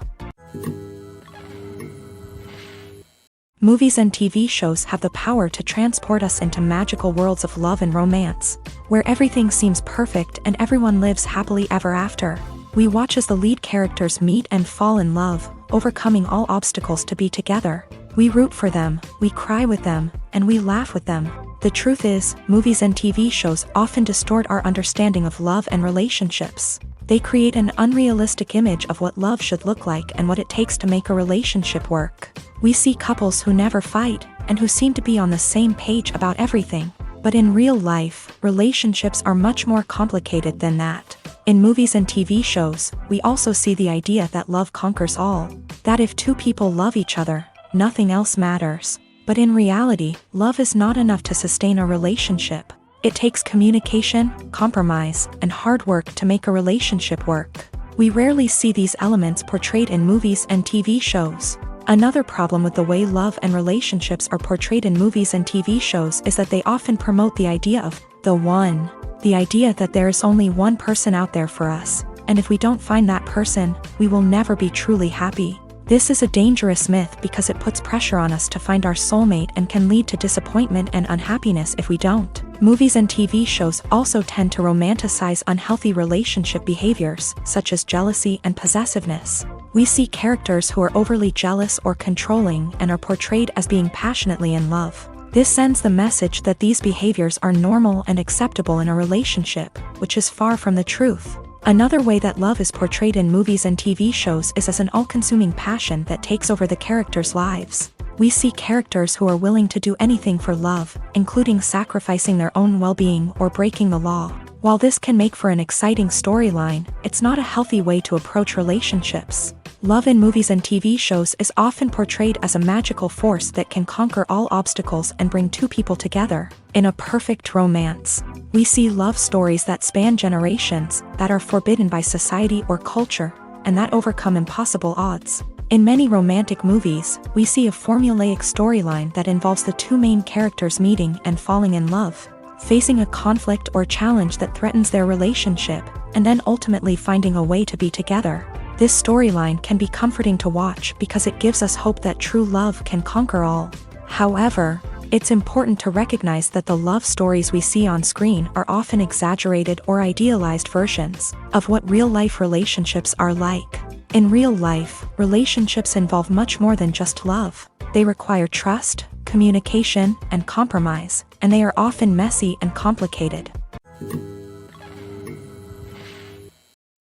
Speaker 1: Movies and TV shows have the power to transport us into magical worlds of love and romance, where everything seems perfect and everyone lives happily ever after. We watch as the lead characters meet and fall in love, overcoming all obstacles to be together. We root for them, we cry with them, and we laugh with them. The truth is, movies and TV shows often distort our understanding of love and relationships. They create an unrealistic image of what love should look like and what it takes to make a relationship work. We see couples who never fight, and who seem to be on the same page about everything. But in real life, relationships are much more complicated than that. In movies and TV shows, we also see the idea that love conquers all. That if two people love each other, nothing else matters. But in reality, love is not enough to sustain a relationship. It takes communication, compromise, and hard work to make a relationship work. We rarely see these elements portrayed in movies and TV shows. Another problem with the way love and relationships are portrayed in movies and TV shows is that they often promote the idea of the one. The idea that there is only one person out there for us, and if we don't find that person, we will never be truly happy. This is a dangerous myth because it puts pressure on us to find our soulmate and can lead to disappointment and unhappiness if we don't. Movies and TV shows also tend to romanticize unhealthy relationship behaviors, such as jealousy and possessiveness. We see characters who are overly jealous or controlling and are portrayed as being passionately in love. This sends the message that these behaviors are normal and acceptable in a relationship, which is far from the truth. Another way that love is portrayed in movies and TV shows is as an all-consuming passion that takes over the characters' lives. We see characters who are willing to do anything for love, including sacrificing their own well-being or breaking the law. While this can make for an exciting storyline, it's not a healthy way to approach relationships. Love in movies and TV shows is often portrayed as a magical force that can conquer all obstacles and bring two people together. In a perfect romance, we see love stories that span generations, that are forbidden by society or culture, and that overcome impossible odds. In many romantic movies, we see a formulaic storyline that involves the two main characters meeting and falling in love, facing a conflict or challenge that threatens their relationship, and then ultimately finding a way to be together. This storyline can be comforting to watch because it gives us hope that true love can conquer all. However, it's important to recognize that the love stories we see on screen are often exaggerated or idealized versions of what real-life relationships are like. In real life, relationships involve much more than just love. They require trust, communication, and compromise, and they are often messy and complicated.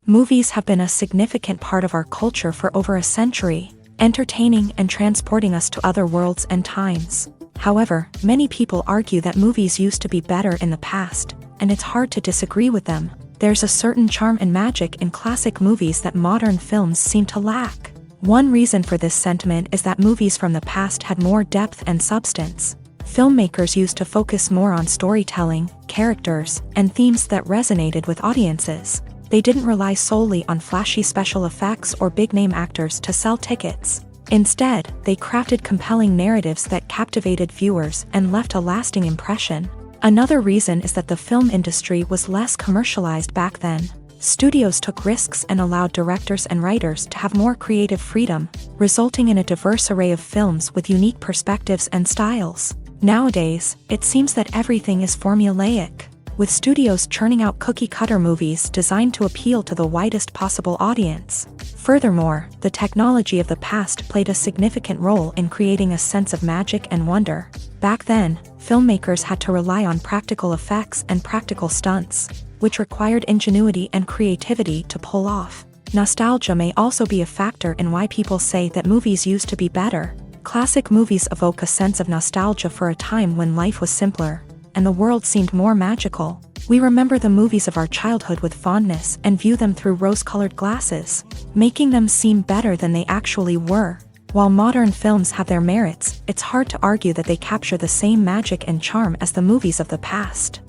Speaker 1: Movies have been a significant part of our culture for over a century, entertaining and transporting us to other worlds and times. However, many people argue that movies used to be better in the past, and it's hard to disagree with them. There's a certain charm and magic in classic movies that modern films seem to lack. One reason for this sentiment is that movies from the past had more depth and substance. Filmmakers used to focus more on storytelling, characters, and themes that resonated with audiences. They didn't rely solely on flashy special effects or big-name actors to sell tickets. Instead, they crafted compelling narratives that captivated viewers and left a lasting impression. Another reason is that the film industry was less commercialized back then. Studios took risks and allowed directors and writers to have more creative freedom, resulting in a diverse array of films with unique perspectives and styles. Nowadays, it seems that everything is formulaic, with studios churning out cookie-cutter movies designed to appeal to the widest possible audience. Furthermore, the technology of the past played a significant role in creating a sense of magic and wonder. Back then, filmmakers had to rely on practical effects and practical stunts, which required ingenuity and creativity to pull off. Nostalgia may also be a factor in why people say that movies used to be better. Classic movies evoke a sense of nostalgia for a time when life was simpler, and the world seemed more magical. We remember the movies of our childhood with fondness and view them through rose-colored glasses, making them seem better than they actually were. While modern films have their merits, it's hard to argue that they capture the same magic and charm as the movies of the past.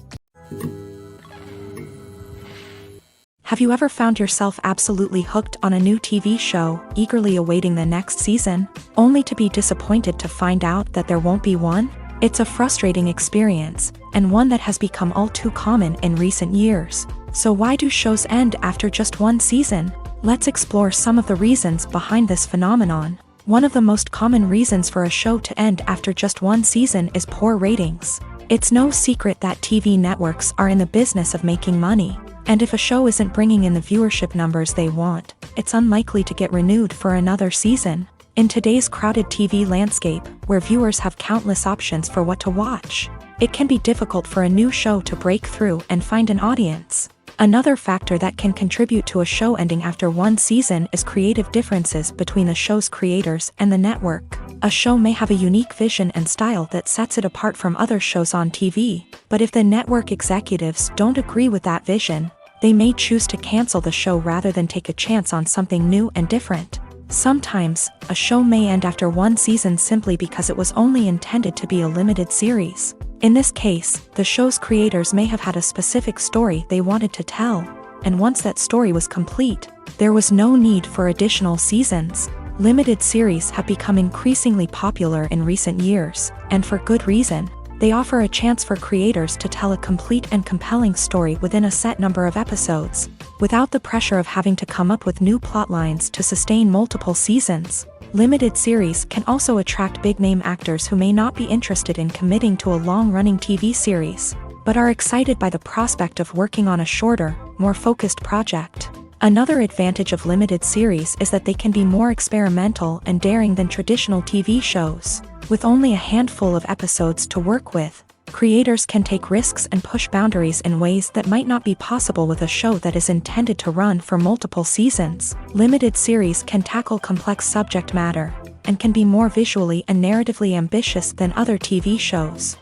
Speaker 1: Have you ever found yourself absolutely hooked on a new TV show, eagerly awaiting the next season, only to be disappointed to find out that there won't be one? It's a frustrating experience, and one that has become all too common in recent years. So why do shows end after just one season? Let's explore some of the reasons behind this phenomenon. One of the most common reasons for a show to end after just one season is poor ratings. It's no secret that TV networks are in the business of making money, and if a show isn't bringing in the viewership numbers they want, it's unlikely to get renewed for another season. In today's crowded TV landscape, where viewers have countless options for what to watch, it can be difficult for a new show to break through and find an audience. Another factor that can contribute to a show ending after one season is creative differences between the show's creators and the network. A show may have a unique vision and style that sets it apart from other shows on TV, but if the network executives don't agree with that vision, they may choose to cancel the show rather than take a chance on something new and different. Sometimes, a show may end after one season simply because it was only intended to be a limited series. In this case, the show's creators may have had a specific story they wanted to tell, and once that story was complete, there was no need for additional seasons. Limited series have become increasingly popular in recent years, and for good reason. They offer a chance for creators to tell a complete and compelling story within a set number of episodes, without the pressure of having to come up with new plotlines to sustain multiple seasons. Limited series can also attract big-name actors who may not be interested in committing to a long-running TV series, but are excited by the prospect of working on a shorter, more focused project. Another advantage of limited series is that they can be more experimental and daring than traditional TV shows. With only a handful of episodes to work with, creators can take risks and push boundaries in ways that might not be possible with a show that is intended to run for multiple seasons. Limited series can tackle complex subject matter, and can be more visually and narratively ambitious than other TV shows.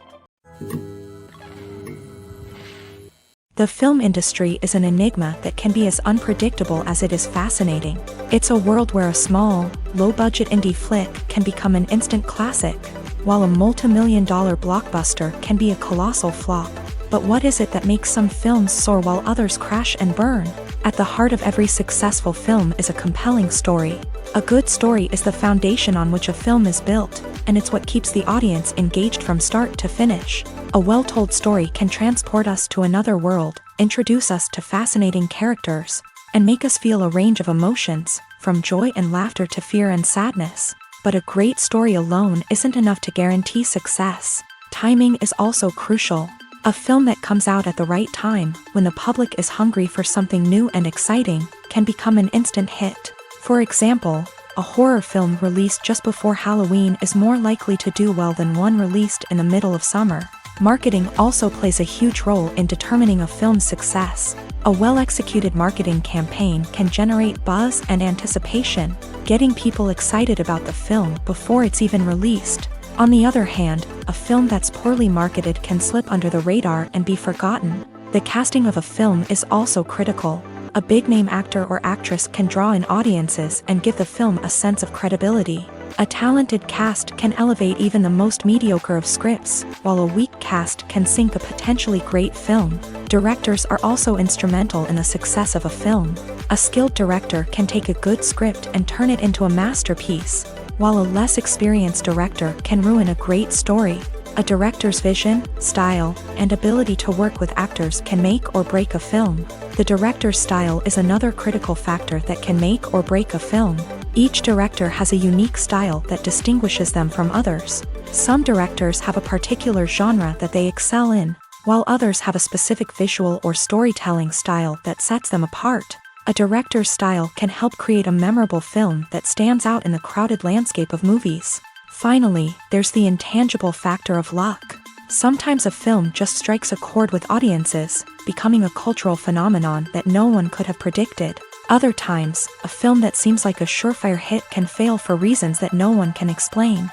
Speaker 1: The film industry is an enigma that can be as unpredictable as it is fascinating. It's a world where a small, low-budget indie flick can become an instant classic, while a multi-million-dollar blockbuster can be a colossal flop. But what is it that makes some films soar while others crash and burn? At the heart of every successful film is a compelling story. A good story is the foundation on which a film is built, and it's what keeps the audience engaged from start to finish. A well-told story can transport us to another world, introduce us to fascinating characters, and make us feel a range of emotions, from joy and laughter to fear and sadness. But a great story alone isn't enough to guarantee success. Timing is also crucial. A film that comes out at the right time, when the public is hungry for something new and exciting, can become an instant hit. For example, a horror film released just before Halloween is more likely to do well than one released in the middle of summer. Marketing also plays a huge role in determining a film's success. A well-executed marketing campaign can generate buzz and anticipation, getting people excited about the film before it's even released. On the other hand, a film that's poorly marketed can slip under the radar and be forgotten. The casting of a film is also critical. A big-name actor or actress can draw in audiences and give the film a sense of credibility. A talented cast can elevate even the most mediocre of scripts, while a weak cast can sink a potentially great film. Directors are also instrumental in the success of a film. A skilled director can take a good script and turn it into a masterpiece, while a less experienced director can ruin a great story. A director's vision, style, and ability to work with actors can make or break a film. The director's style is another critical factor that can make or break a film. Each director has a unique style that distinguishes them from others. Some directors have a particular genre that they excel in, while others have a specific visual or storytelling style that sets them apart. A director's style can help create a memorable film that stands out in the crowded landscape of movies. Finally, there's the intangible factor of luck. Sometimes a film just strikes a chord with audiences, becoming a cultural phenomenon that no one could have predicted. Other times, a film that seems like a surefire hit can fail for reasons that no one can explain.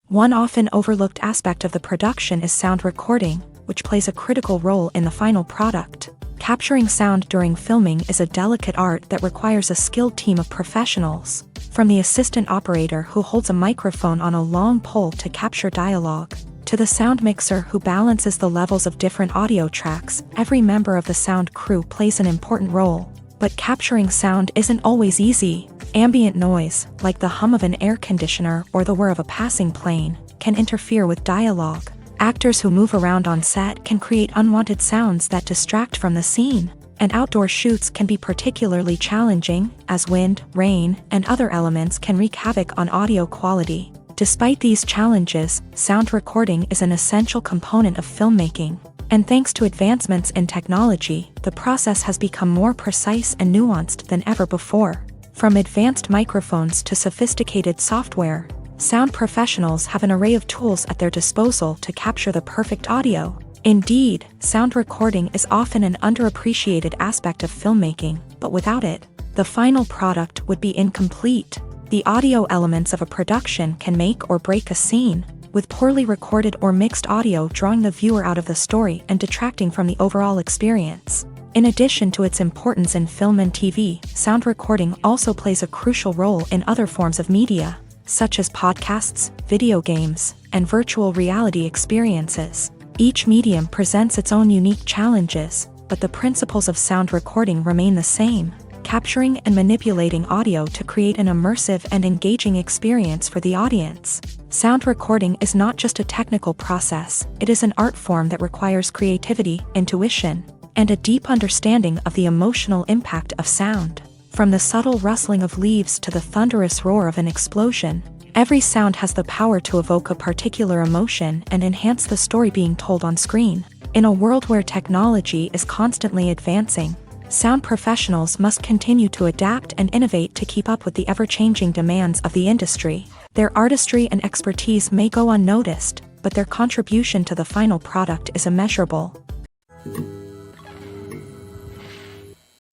Speaker 1: One often overlooked aspect of the production is sound recording, which plays a critical role in the final product. Capturing sound during filming is a delicate art that requires a skilled team of professionals. From the assistant operator who holds a microphone on a long pole to capture dialogue, to the sound mixer who balances the levels of different audio tracks, every member of the sound crew plays an important role. But capturing sound isn't always easy. Ambient noise, like the hum of an air conditioner or the whir of a passing plane, can interfere with dialogue. Actors who move around on set can create unwanted sounds that distract from the scene. And outdoor shoots can be particularly challenging, as wind, rain, and other elements can wreak havoc on audio quality. Despite these challenges, sound recording is an essential component of filmmaking. And thanks to advancements in technology, the process has become more precise and nuanced than ever before. From advanced microphones to sophisticated software, sound professionals have an array of tools at their disposal to capture the perfect audio. Indeed, sound recording is often an underappreciated aspect of filmmaking, but without it, the final product would be incomplete. The audio elements of a production can make or break a scene, with poorly recorded or mixed audio drawing the viewer out of the story and detracting from the overall experience. In addition to its importance in film and TV, sound recording also plays a crucial role in other forms of media, such as podcasts, video games, and virtual reality experiences. Each medium presents its own unique challenges, but the principles of sound recording remain the same. capturing and manipulating audio to create an immersive and engaging experience for the audience. Sound recording is not just a technical process, it is an art form that requires creativity, intuition, and a deep understanding of the emotional impact of sound. From the subtle rustling of leaves to the thunderous roar of an explosion, every sound has the power to evoke a particular emotion and enhance the story being told on screen. In a world where technology is constantly advancing, sound professionals must continue to adapt and innovate to keep up with the ever-changing demands of the industry. Their artistry and expertise may go unnoticed, but their contribution to the final product is immeasurable.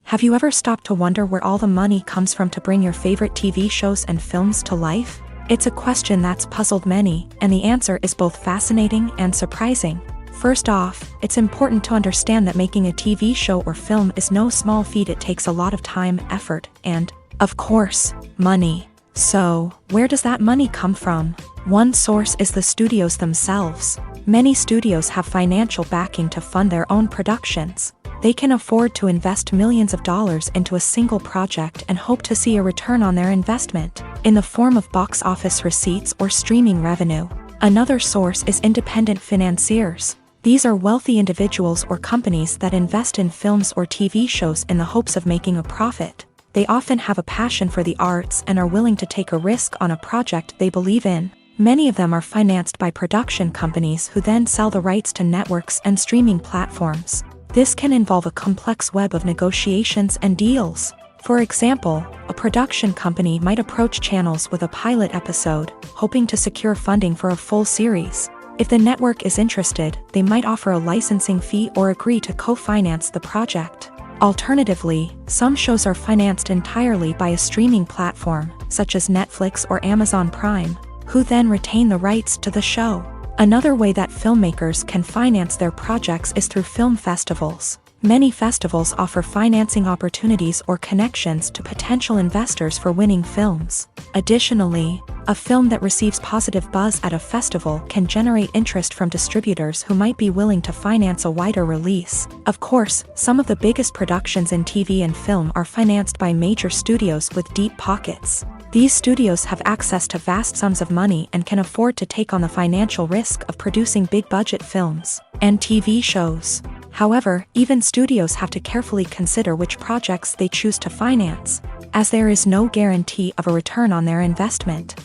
Speaker 1: Have you ever stopped to wonder where all the money comes from to bring your favorite TV shows and films to life? It's a question that's puzzled many, and the answer is both fascinating and surprising. First off, it's important to understand that making a TV show or film is no small feat. It takes a lot of time, effort, and, of course, money. So, where does that money come from? One source is the studios themselves. Many studios have financial backing to fund their own productions. They can afford to invest millions of dollars into a single project and hope to see a return on their investment, in the form of box office receipts or streaming revenue. Another source is independent financiers. These are wealthy individuals or companies that invest in films or TV shows in the hopes of making a profit. They often have a passion for the arts and are willing to take a risk on a project they believe in. Many of them are financed by production companies who then sell the rights to networks and streaming platforms. This can involve a complex web of negotiations and deals. For example, a production company might approach channels with a pilot episode, hoping to secure funding for a full series. If the network is interested, they might offer a licensing fee or agree to co-finance the project. Alternatively, some shows are financed entirely by a streaming platform, such as Netflix or Amazon Prime, who then retain the rights to the show. Another way that filmmakers can finance their projects is through film festivals. Many festivals offer financing opportunities or connections to potential investors for winning films. Additionally, a film that receives positive buzz at a festival can generate interest from distributors who might be willing to finance a wider release. Of course, some of the biggest productions in TV and film are financed by major studios with deep pockets. These studios have access to vast sums of money and can afford to take on the financial risk of producing big-budget films and TV shows. However, even studios have to carefully consider which projects they choose to finance, as there is no guarantee of a return on their investment.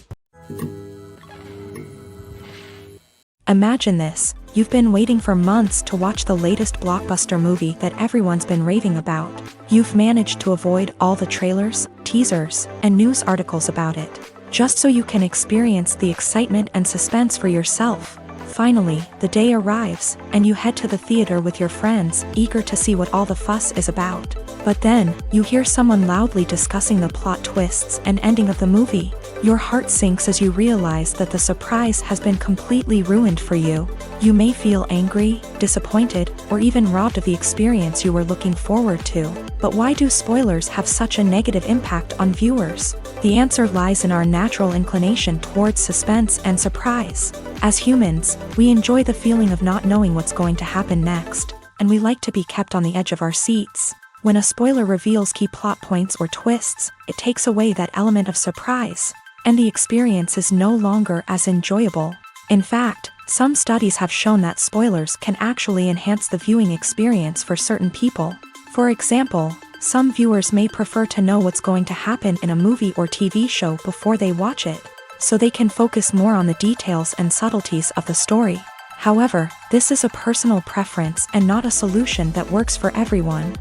Speaker 1: Imagine this: you've been waiting for months to watch the latest blockbuster movie that everyone's been raving about. You've managed to avoid all the trailers, teasers, and news articles about it, just so you can experience the excitement and suspense for yourself. Finally, the day arrives, and you head to the theater with your friends, eager to see what all the fuss is about. But then, you hear someone loudly discussing the plot twists and ending of the movie. Your heart sinks as you realize that the surprise has been completely ruined for you. You may feel angry, disappointed, or even robbed of the experience you were looking forward to. But why do spoilers have such a negative impact on viewers? The answer lies in our natural inclination towards suspense and surprise. As humans, we enjoy the feeling of not knowing what's going to happen next, and we like to be kept on the edge of our seats. When a spoiler reveals key plot points or twists, it takes away that element of surprise, and the experience is no longer as enjoyable. In fact, some studies have shown that spoilers can actually enhance the viewing experience for certain people. For example, some viewers may prefer to know what's going to happen in a movie or TV show before they watch it, so they can focus more on the details and subtleties of the story. However, this is a personal preference and not a solution that works for everyone.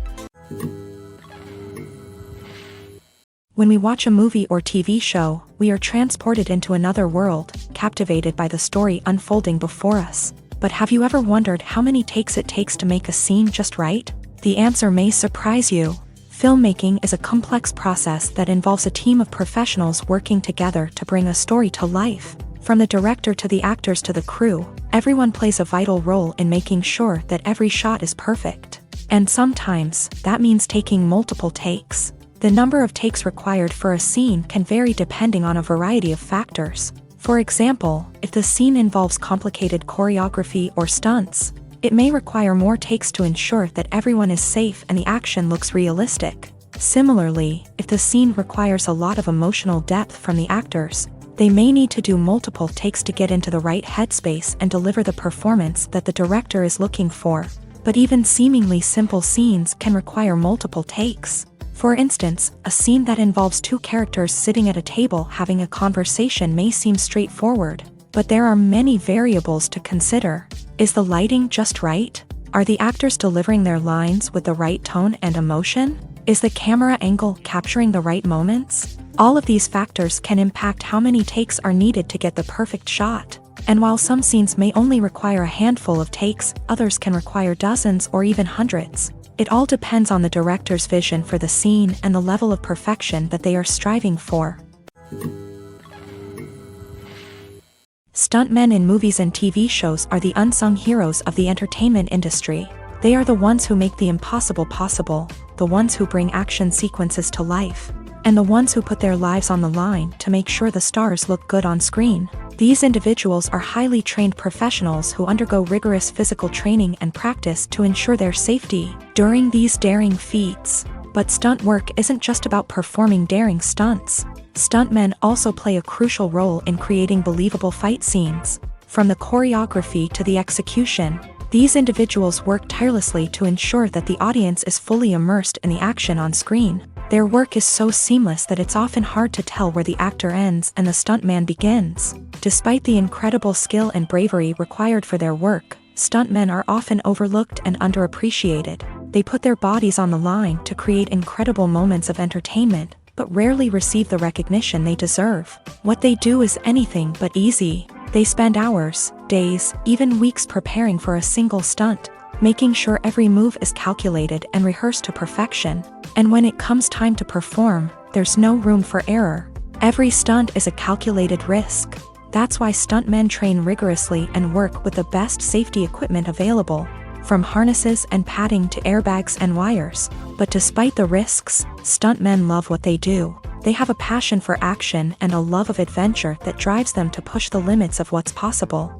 Speaker 1: When we watch a movie or TV show, we are transported into another world, captivated by the story unfolding before us. But have you ever wondered how many takes it takes to make a scene just right? The answer may surprise you. Filmmaking is a complex process that involves a team of professionals working together to bring a story to life. From the director to the actors to the crew, everyone plays a vital role in making sure that every shot is perfect. And sometimes, that means taking multiple takes. The number of takes required for a scene can vary depending on a variety of factors. For example, if the scene involves complicated choreography or stunts, it may require more takes to ensure that everyone is safe and the action looks realistic. Similarly, if the scene requires a lot of emotional depth from the actors, they may need to do multiple takes to get into the right headspace and deliver the performance that the director is looking for. But even seemingly simple scenes can require multiple takes. For instance, a scene that involves two characters sitting at a table having a conversation may seem straightforward, but there are many variables to consider. Is the lighting just right? Are the actors delivering their lines with the right tone and emotion? Is the camera angle capturing the right moments? All of these factors can impact how many takes are needed to get the perfect shot. And while some scenes may only require a handful of takes, others can require dozens or even hundreds. It all depends on the director's vision for the scene and the level of perfection that they are striving for. Stuntmen in movies and TV shows are the unsung heroes of the entertainment industry. They are the ones who make the impossible possible, the ones who bring action sequences to life, and the ones who put their lives on the line to make sure the stars look good on screen. These individuals are highly trained professionals who undergo rigorous physical training and practice to ensure their safety during these daring feats. But stunt work isn't just about performing daring stunts. Stuntmen also play a crucial role in creating believable fight scenes. From the choreography to the execution, these individuals work tirelessly to ensure that the audience is fully immersed in the action on screen. Their work is so seamless that it's often hard to tell where the actor ends and the stuntman begins. Despite the incredible skill and bravery required for their work, stuntmen are often overlooked and underappreciated. They put their bodies on the line to create incredible moments of entertainment, but rarely receive the recognition they deserve. What they do is anything but easy. They spend hours, days, even weeks preparing for a single stunt, making sure every move is calculated and rehearsed to perfection. And when it comes time to perform, there's no room for error. Every stunt is a calculated risk. That's why stuntmen train rigorously and work with the best safety equipment available, from harnesses and padding to airbags and wires. But despite the risks, stuntmen love what they do. They have a passion for action and a love of adventure that drives them to push the limits of what's possible.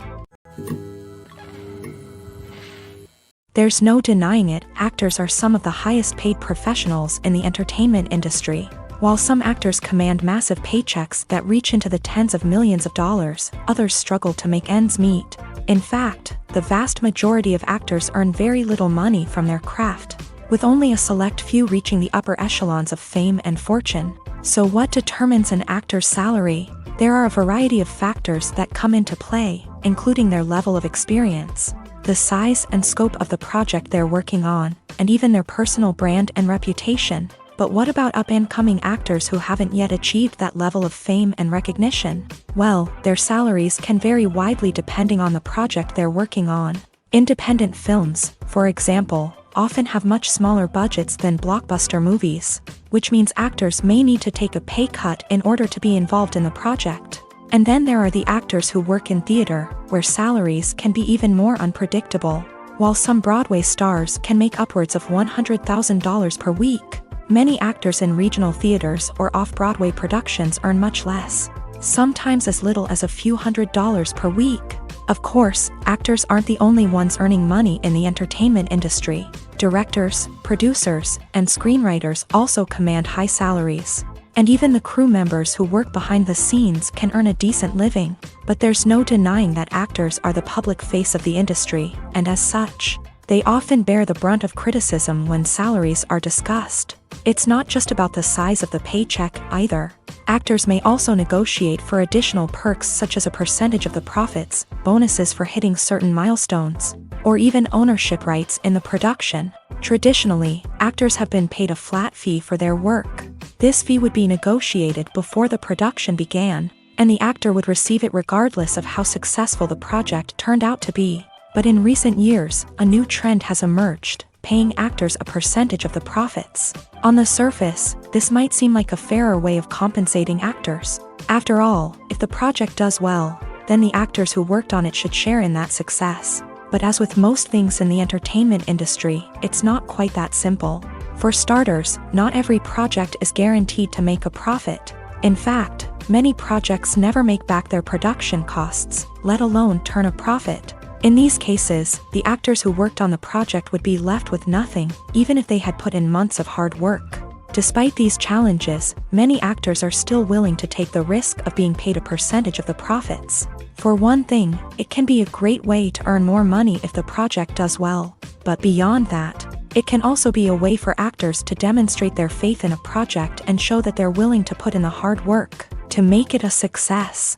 Speaker 1: There's no denying it, actors are some of the highest paid professionals in the entertainment industry. While some actors command massive paychecks that reach into the tens of millions of dollars, others struggle to make ends meet. In fact, the vast majority of actors earn very little money from their craft, with only a select few reaching the upper echelons of fame and fortune. So what determines an actor's salary? There are a variety of factors that come into play, including their level of experience, the size and scope of the project they're working on, and even their personal brand and reputation. But what about up-and-coming actors who haven't yet achieved that level of fame and recognition? Well, their salaries can vary widely depending on the project they're working on. Independent films, for example, often have much smaller budgets than blockbuster movies, which means actors may need to take a pay cut in order to be involved in the project. And then there are the actors who work in theater, where salaries can be even more unpredictable. While some Broadway stars can make upwards of $100,000 per week, many actors in regional theaters or off-Broadway productions earn much less, sometimes as little as a few $100s per week. Of course, actors aren't the only ones earning money in the entertainment industry. Directors, producers, and screenwriters also command high salaries. And even the crew members who work behind the scenes can earn a decent living. But there's no denying that actors are the public face of the industry, and as such, they often bear the brunt of criticism when salaries are discussed. It's not just about the size of the paycheck either. Actors may also negotiate for additional perks such as a percentage of the profits, bonuses for hitting certain milestones, or even ownership rights in the production. Traditionally, actors have been paid a flat fee for their work. This fee would be negotiated before the production began, and the actor would receive it regardless of how successful the project turned out to be. But in recent years, a new trend has emerged, paying actors a percentage of the profits. On the surface, this might seem like a fairer way of compensating actors. After all, if the project does well, then the actors who worked on it should share in that success. But as with most things in the entertainment industry, it's not quite that simple. For starters, not every project is guaranteed to make a profit. In fact, many projects never make back their production costs, let alone turn a profit. In these cases, the actors who worked on the project would be left with nothing, even if they had put in months of hard work. Despite these challenges, many actors are still willing to take the risk of being paid a percentage of the profits. For one thing, it can be a great way to earn more money if the project does well. But beyond that, it can also be a way for actors to demonstrate their faith in a project and show that they're willing to put in the hard work to make it a success.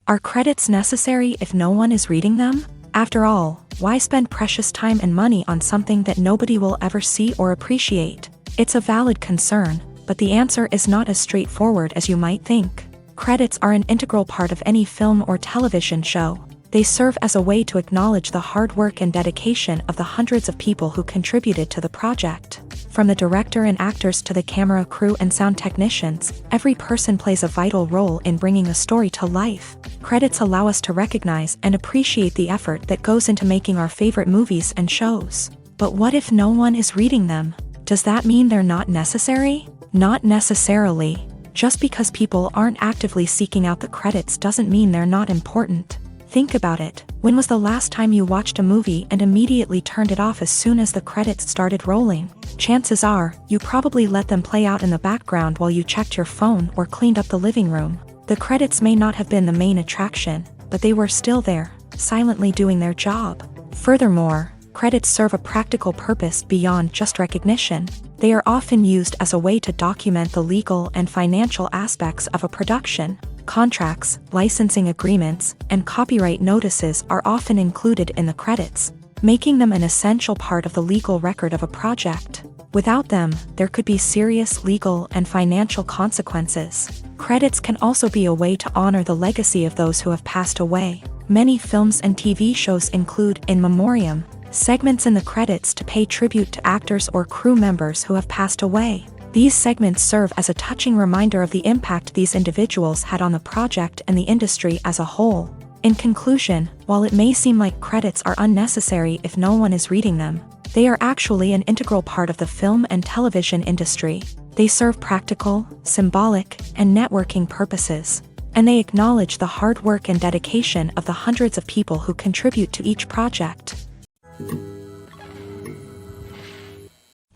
Speaker 1: Are credits necessary if no one is reading them? After all, why spend precious time and money on something that nobody will ever see or appreciate? It's a valid concern, but the answer is not as straightforward as you might think. Credits are an integral part of any film or television show. They serve as a way to acknowledge the hard work and dedication of the hundreds of people who contributed to the project. From the director and actors to the camera crew and sound technicians, every person plays a vital role in bringing a story to life. Credits allow us to recognize and appreciate the effort that goes into making our favorite movies and shows. But what if no one is reading them? Does that mean they're not necessary? Not necessarily. Just because people aren't actively seeking out the credits doesn't mean they're not important. Think about it. When was the last time you watched a movie and immediately turned it off as soon as the credits started rolling? Chances are, you probably let them play out in the background while you checked your phone or cleaned up the living room. The credits may not have been the main attraction, but they were still there, silently doing their job. Furthermore, credits serve a practical purpose beyond just recognition. They are often used as a way to document the legal and financial aspects of a production. Contracts, licensing agreements, and copyright notices are often included in the credits, making them an essential part of the legal record of a project. Without them, there could be serious legal and financial consequences. Credits can also be a way to honor the legacy of those who have passed away. Many films and TV shows include in memoriam segments in the credits to pay tribute to actors or crew members who have passed away. These segments serve as a touching reminder of the impact these individuals had on the project and the industry as a whole. In conclusion, while it may seem like credits are unnecessary if no one is reading them, they are actually an integral part of the film and television industry. They serve practical, symbolic, and networking purposes, and they acknowledge the hard work and dedication of the hundreds of people who contribute to each project.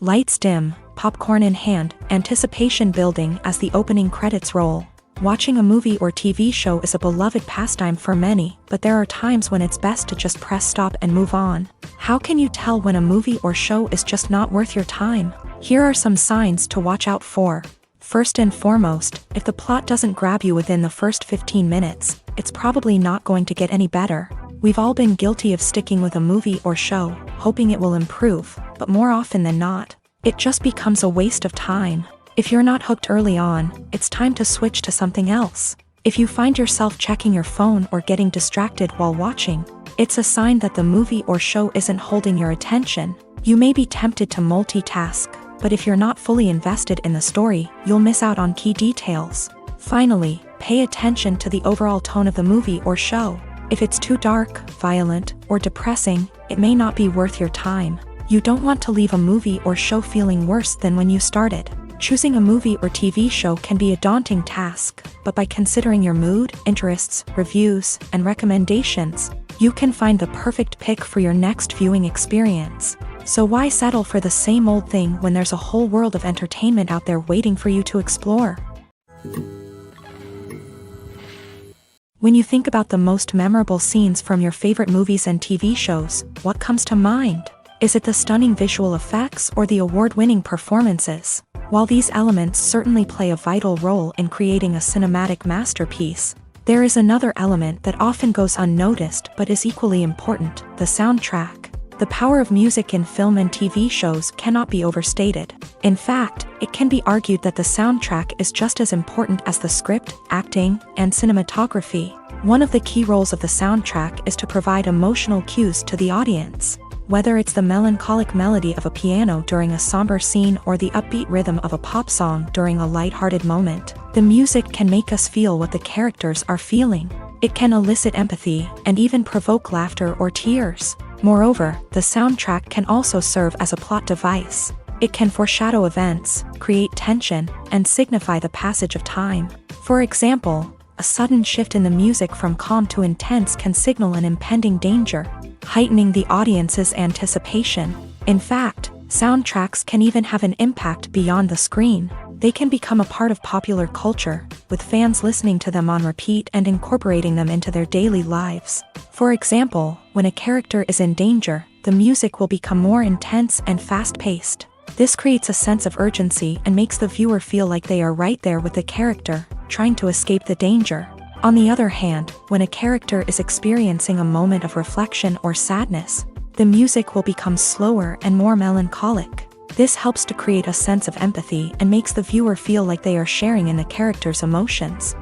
Speaker 1: Lights dim, popcorn in hand, anticipation building as the opening credits roll. Watching a movie or TV show is a beloved pastime for many, but there are times when it's best to just press stop and move on. How can you tell when a movie or show is just not worth your time? Here are some signs to watch out for. First and foremost, if the plot doesn't grab you within the first 15 minutes, it's probably not going to get any better. We've all been guilty of sticking with a movie or show, hoping it will improve, but more often than not, it just becomes a waste of time. If you're not hooked early on, it's time to switch to something else. If you find yourself checking your phone or getting distracted while watching, it's a sign that the movie or show isn't holding your attention. You may be tempted to multitask, but if you're not fully invested in the story, you'll miss out on key details. Finally, pay attention to the overall tone of the movie or show. If it's too dark, violent, or depressing, it may not be worth your time. You don't want to leave a movie or show feeling worse than when you started. Choosing a movie or TV show can be a daunting task, but by considering your mood, interests, reviews, and recommendations, you can find the perfect pick for your next viewing experience. So why settle for the same old thing when there's a whole world of entertainment out there waiting for you to explore? When you think about the most memorable scenes from your favorite movies and TV shows, what comes to mind? Is it the stunning visual effects or the award-winning performances? While these elements certainly play a vital role in creating a cinematic masterpiece, there is another element that often goes unnoticed but is equally important: the soundtrack. The power of music in film and TV shows cannot be overstated. In fact, it can be argued that the soundtrack is just as important as the script, acting, and cinematography. One of the key roles of the soundtrack is to provide emotional cues to the audience. Whether it's the melancholic melody of a piano during a somber scene or the upbeat rhythm of a pop song during a lighthearted moment, the music can make us feel what the characters are feeling. It can elicit empathy and even provoke laughter or tears. Moreover, the soundtrack can also serve as a plot device. It can foreshadow events, create tension, and signify the passage of time. For example, a sudden shift in the music from calm to intense can signal an impending danger, heightening the audience's anticipation. In fact, Soundtracks can even have an impact beyond the screen. They can become a part of popular culture, with fans listening to them on repeat and incorporating them into their daily lives. For example, when a character is in danger, the music will become more intense and fast-paced. This creates a sense of urgency and makes the viewer feel like they are right there with the character, trying to escape the danger. On the other hand, when a character is experiencing a moment of reflection or sadness, the music will become slower and more melancholic. This helps to create a sense of empathy and makes the viewer feel like they are sharing in the character's emotions.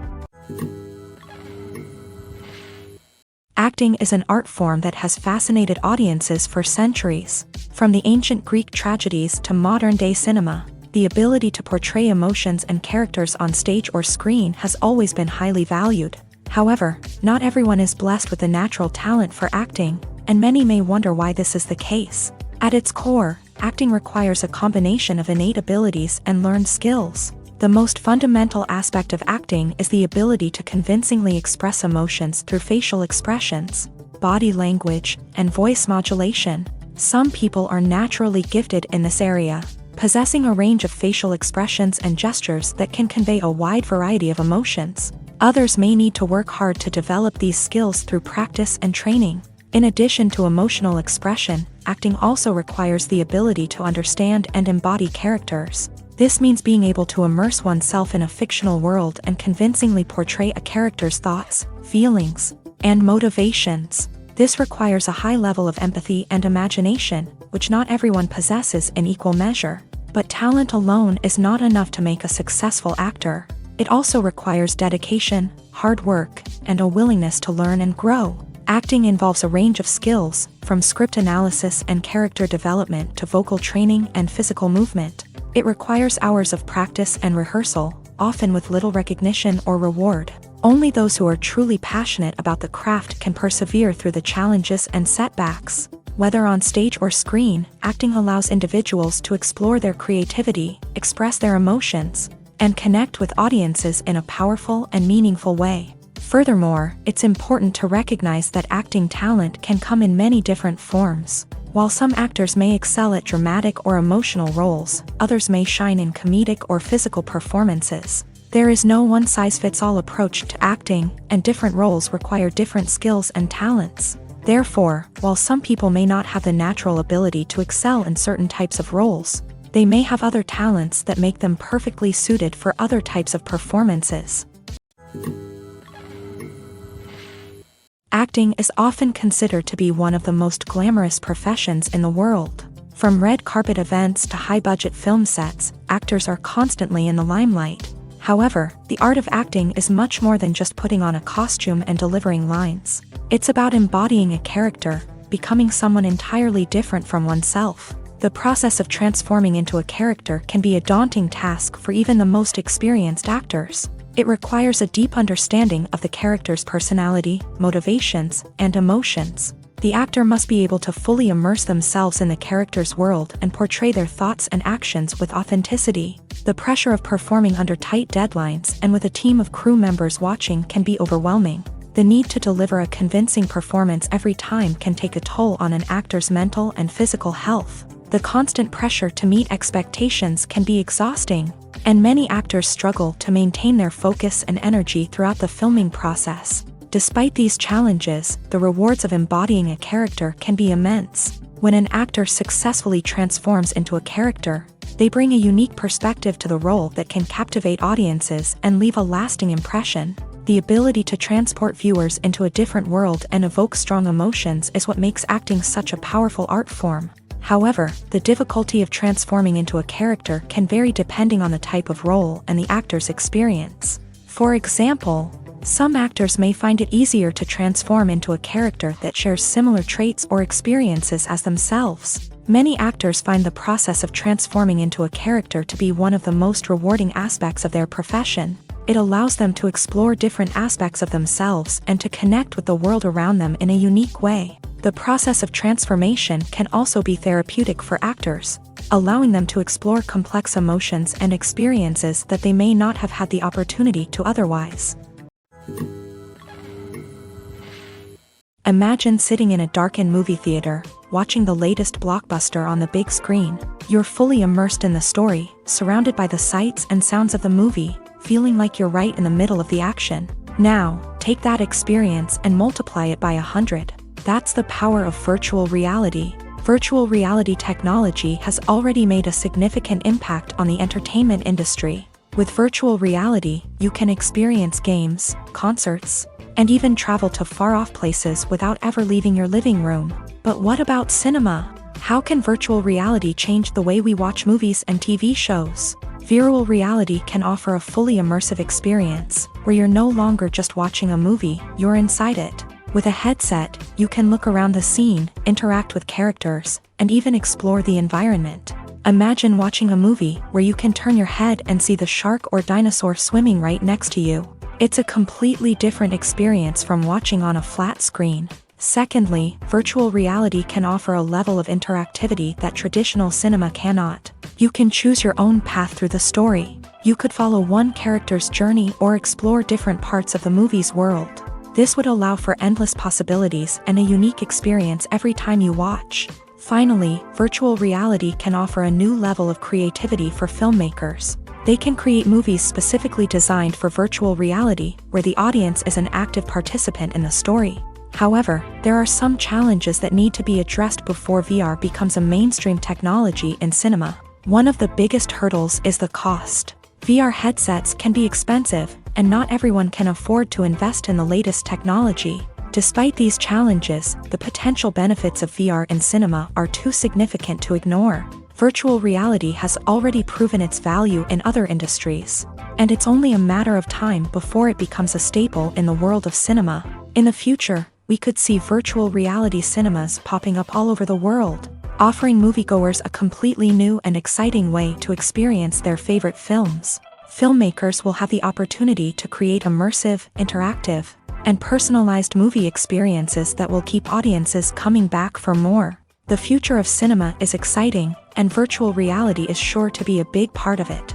Speaker 1: Acting is an art form that has fascinated audiences for centuries. From the ancient Greek tragedies to modern-day cinema, the ability to portray emotions and characters on stage or screen has always been highly valued. However, not everyone is blessed with the natural talent for acting, and many may wonder why this is the case. At its core, acting requires a combination of innate abilities and learned skills. The most fundamental aspect of acting is the ability to convincingly express emotions through facial expressions, body language, and voice modulation. Some people are naturally gifted in this area, possessing a range of facial expressions and gestures that can convey a wide variety of emotions. Others may need to work hard to develop these skills through practice and training. In addition to emotional expression, acting also requires the ability to understand and embody characters. This means being able to immerse oneself in a fictional world and convincingly portray a character's thoughts, feelings, and motivations. This requires a high level of empathy and imagination, which not everyone possesses in equal measure. But talent alone is not enough to make a successful actor. It also requires dedication, hard work, and a willingness to learn and grow. Acting involves a range of skills, from script analysis and character development to vocal training and physical movement. It requires hours of practice and rehearsal, often with little recognition or reward. Only those who are truly passionate about the craft can persevere through the challenges and setbacks. Whether on stage or screen, acting allows individuals to explore their creativity, express their emotions, and connect with audiences in a powerful and meaningful way. Furthermore, it's important to recognize that acting talent can come in many different forms. While some actors may excel at dramatic or emotional roles, others may shine in comedic or physical performances. There is no one-size-fits-all approach to acting, and different roles require different skills and talents. Therefore, while some people may not have the natural ability to excel in certain types of roles, they may have other talents that make them perfectly suited for other types of performances. Acting is often considered to be one of the most glamorous professions in the world. From red carpet events to high-budget film sets, actors are constantly in the limelight. However, the art of acting is much more than just putting on a costume and delivering lines. It's about embodying a character, becoming someone entirely different from oneself. The process of transforming into a character can be a daunting task for even the most experienced actors. It requires a deep understanding of the character's personality, motivations, and emotions. The actor must be able to fully immerse themselves in the character's world and portray their thoughts and actions with authenticity. The pressure of performing under tight deadlines and with a team of crew members watching can be overwhelming. The need to deliver a convincing performance every time can take a toll on an actor's mental and physical health. The constant pressure to meet expectations can be exhausting, and many actors struggle to maintain their focus and energy throughout the filming process. Despite these challenges, the rewards of embodying a character can be immense. When an actor successfully transforms into a character, they bring a unique perspective to the role that can captivate audiences and leave a lasting impression. The ability to transport viewers into a different world and evoke strong emotions is what makes acting such a powerful art form. However, the difficulty of transforming into a character can vary depending on the type of role and the actor's experience. For example, some actors may find it easier to transform into a character that shares similar traits or experiences as themselves. Many actors find the process of transforming into a character to be one of the most rewarding aspects of their profession. It allows them to explore different aspects of themselves and to connect with the world around them in a unique way. The process of transformation can also be therapeutic for actors, allowing them to explore complex emotions and experiences that they may not have had the opportunity to otherwise. Imagine sitting in a darkened movie theater, watching the latest blockbuster on the big screen. You're fully immersed in the story, surrounded by the sights and sounds of the movie, feeling like you're right in the middle of the action. Now, take that experience and multiply it by 100. That's the power of virtual reality. Virtual reality technology has already made a significant impact on the entertainment industry. With virtual reality, you can experience games, concerts, and even travel to far-off places without ever leaving your living room. But what about cinema? How can virtual reality change the way we watch movies and TV shows? Virtual reality can offer a fully immersive experience, where you're no longer just watching a movie, you're inside it. With a headset, you can look around the scene, interact with characters, and even explore the environment. Imagine watching a movie where you can turn your head and see the shark or dinosaur swimming right next to you. It's a completely different experience from watching on a flat screen. Secondly, virtual reality can offer a level of interactivity that traditional cinema cannot. You can choose your own path through the story. You could follow one character's journey or explore different parts of the movie's world. This would allow for endless possibilities and a unique experience every time you watch. Finally, virtual reality can offer a new level of creativity for filmmakers. They can create movies specifically designed for virtual reality, where the audience is an active participant in the story. However, there are some challenges that need to be addressed before VR becomes a mainstream technology in cinema. One of the biggest hurdles is the cost. VR headsets can be expensive, and not everyone can afford to invest in the latest technology. Despite these challenges, the potential benefits of VR in cinema are too significant to ignore. Virtual reality has already proven its value in other industries, and it's only a matter of time before it becomes a staple in the world of cinema. In the future, we could see virtual reality cinemas popping up all over the world, offering moviegoers a completely new and exciting way to experience their favorite films. Filmmakers will have the opportunity to create immersive, interactive, and personalized movie experiences that will keep audiences coming back for more. The future of cinema is exciting, and virtual reality is sure to be a big part of it.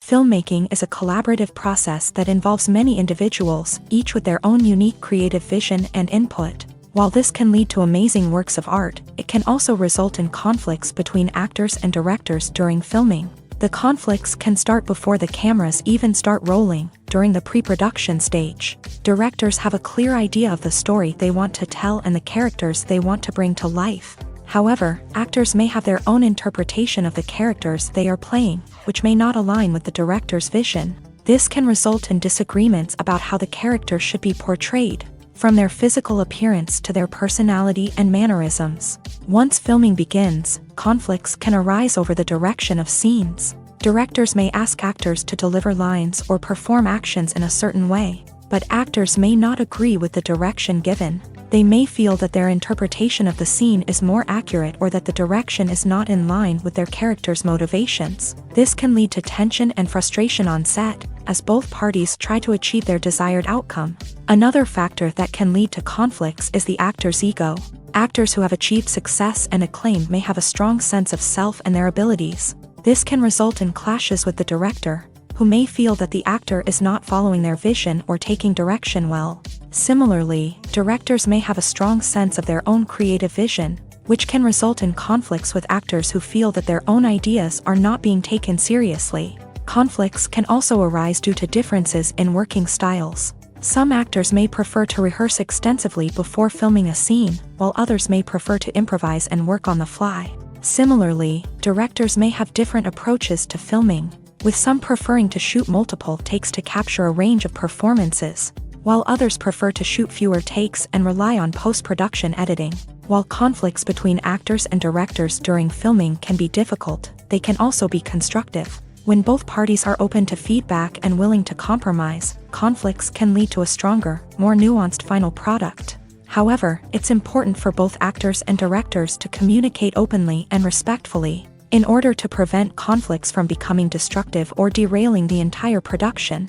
Speaker 1: Filmmaking is a collaborative process that involves many individuals, each with their own unique creative vision and input. While this can lead to amazing works of art, it can also result in conflicts between actors and directors during filming. The conflicts can start before the cameras even start rolling, during the pre-production stage. Directors have a clear idea of the story they want to tell and the characters they want to bring to life. However, actors may have their own interpretation of the characters they are playing, which may not align with the director's vision. This can result in disagreements about how the characters should be portrayed, from their physical appearance to their personality and mannerisms. Once filming begins, conflicts can arise over the direction of scenes. Directors may ask actors to deliver lines or perform actions in a certain way, but actors may not agree with the direction given. They may feel that their interpretation of the scene is more accurate or that the direction is not in line with their character's motivations. This can lead to tension and frustration on set, as both parties try to achieve their desired outcome. Another factor that can lead to conflicts is the actor's ego. Actors who have achieved success and acclaim may have a strong sense of self and their abilities. This can result in clashes with the director, who may feel that the actor is not following their vision or taking direction well. Similarly, directors may have a strong sense of their own creative vision, which can result in conflicts with actors who feel that their own ideas are not being taken seriously. Conflicts can also arise due to differences in working styles. Some actors may prefer to rehearse extensively before filming a scene, while others may prefer to improvise and work on the fly. Similarly, directors may have different approaches to filming, with some preferring to shoot multiple takes to capture a range of performances, while others prefer to shoot fewer takes and rely on post-production editing. While conflicts between actors and directors during filming can be difficult, they can also be constructive. When both parties are open to feedback and willing to compromise, conflicts can lead to a stronger, more nuanced final product. However, it's important for both actors and directors to communicate openly and respectfully, in order to prevent conflicts from becoming destructive or derailing the entire production.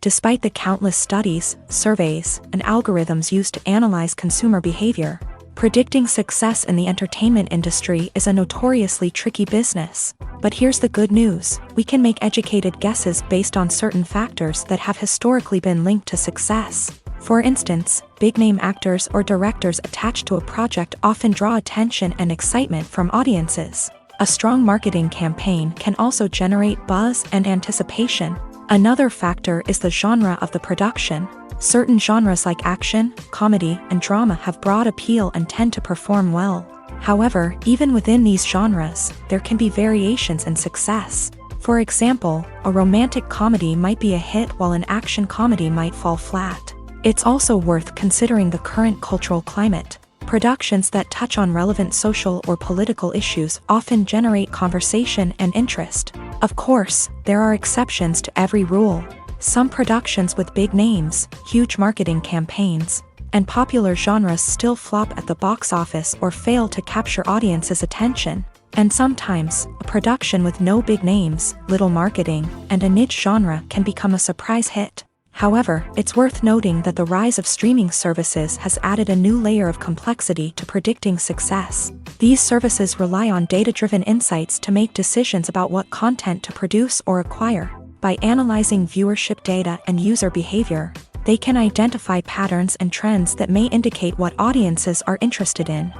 Speaker 1: Despite the countless studies, surveys, and algorithms used to analyze consumer behavior, Predicting success in the entertainment industry is a notoriously tricky business. But here's the good news: we can make educated guesses based on certain factors that have historically been linked to success. For instance, big-name actors or directors attached to a project often draw attention and excitement from audiences. A strong marketing campaign can also generate buzz and anticipation. Another factor is the genre of the production. Certain genres like action, comedy, and drama have broad appeal and tend to perform well. However, even within these genres, there can be variations in success. For example, a romantic comedy might be a hit while an action comedy might fall flat. It's also worth considering the current cultural climate. Productions that touch on relevant social or political issues often generate conversation and interest. Of course, there are exceptions to every rule. Some productions with big names, huge marketing campaigns, and popular genres still flop at the box office or fail to capture audiences' attention. And sometimes, a production with no big names, little marketing, and a niche genre can become a surprise hit. However, it's worth noting that the rise of streaming services has added a new layer of complexity to predicting success. These services rely on data-driven insights to make decisions about what content to produce or acquire. By analyzing viewership data and user behavior, they can identify patterns and trends that may indicate what audiences are interested in.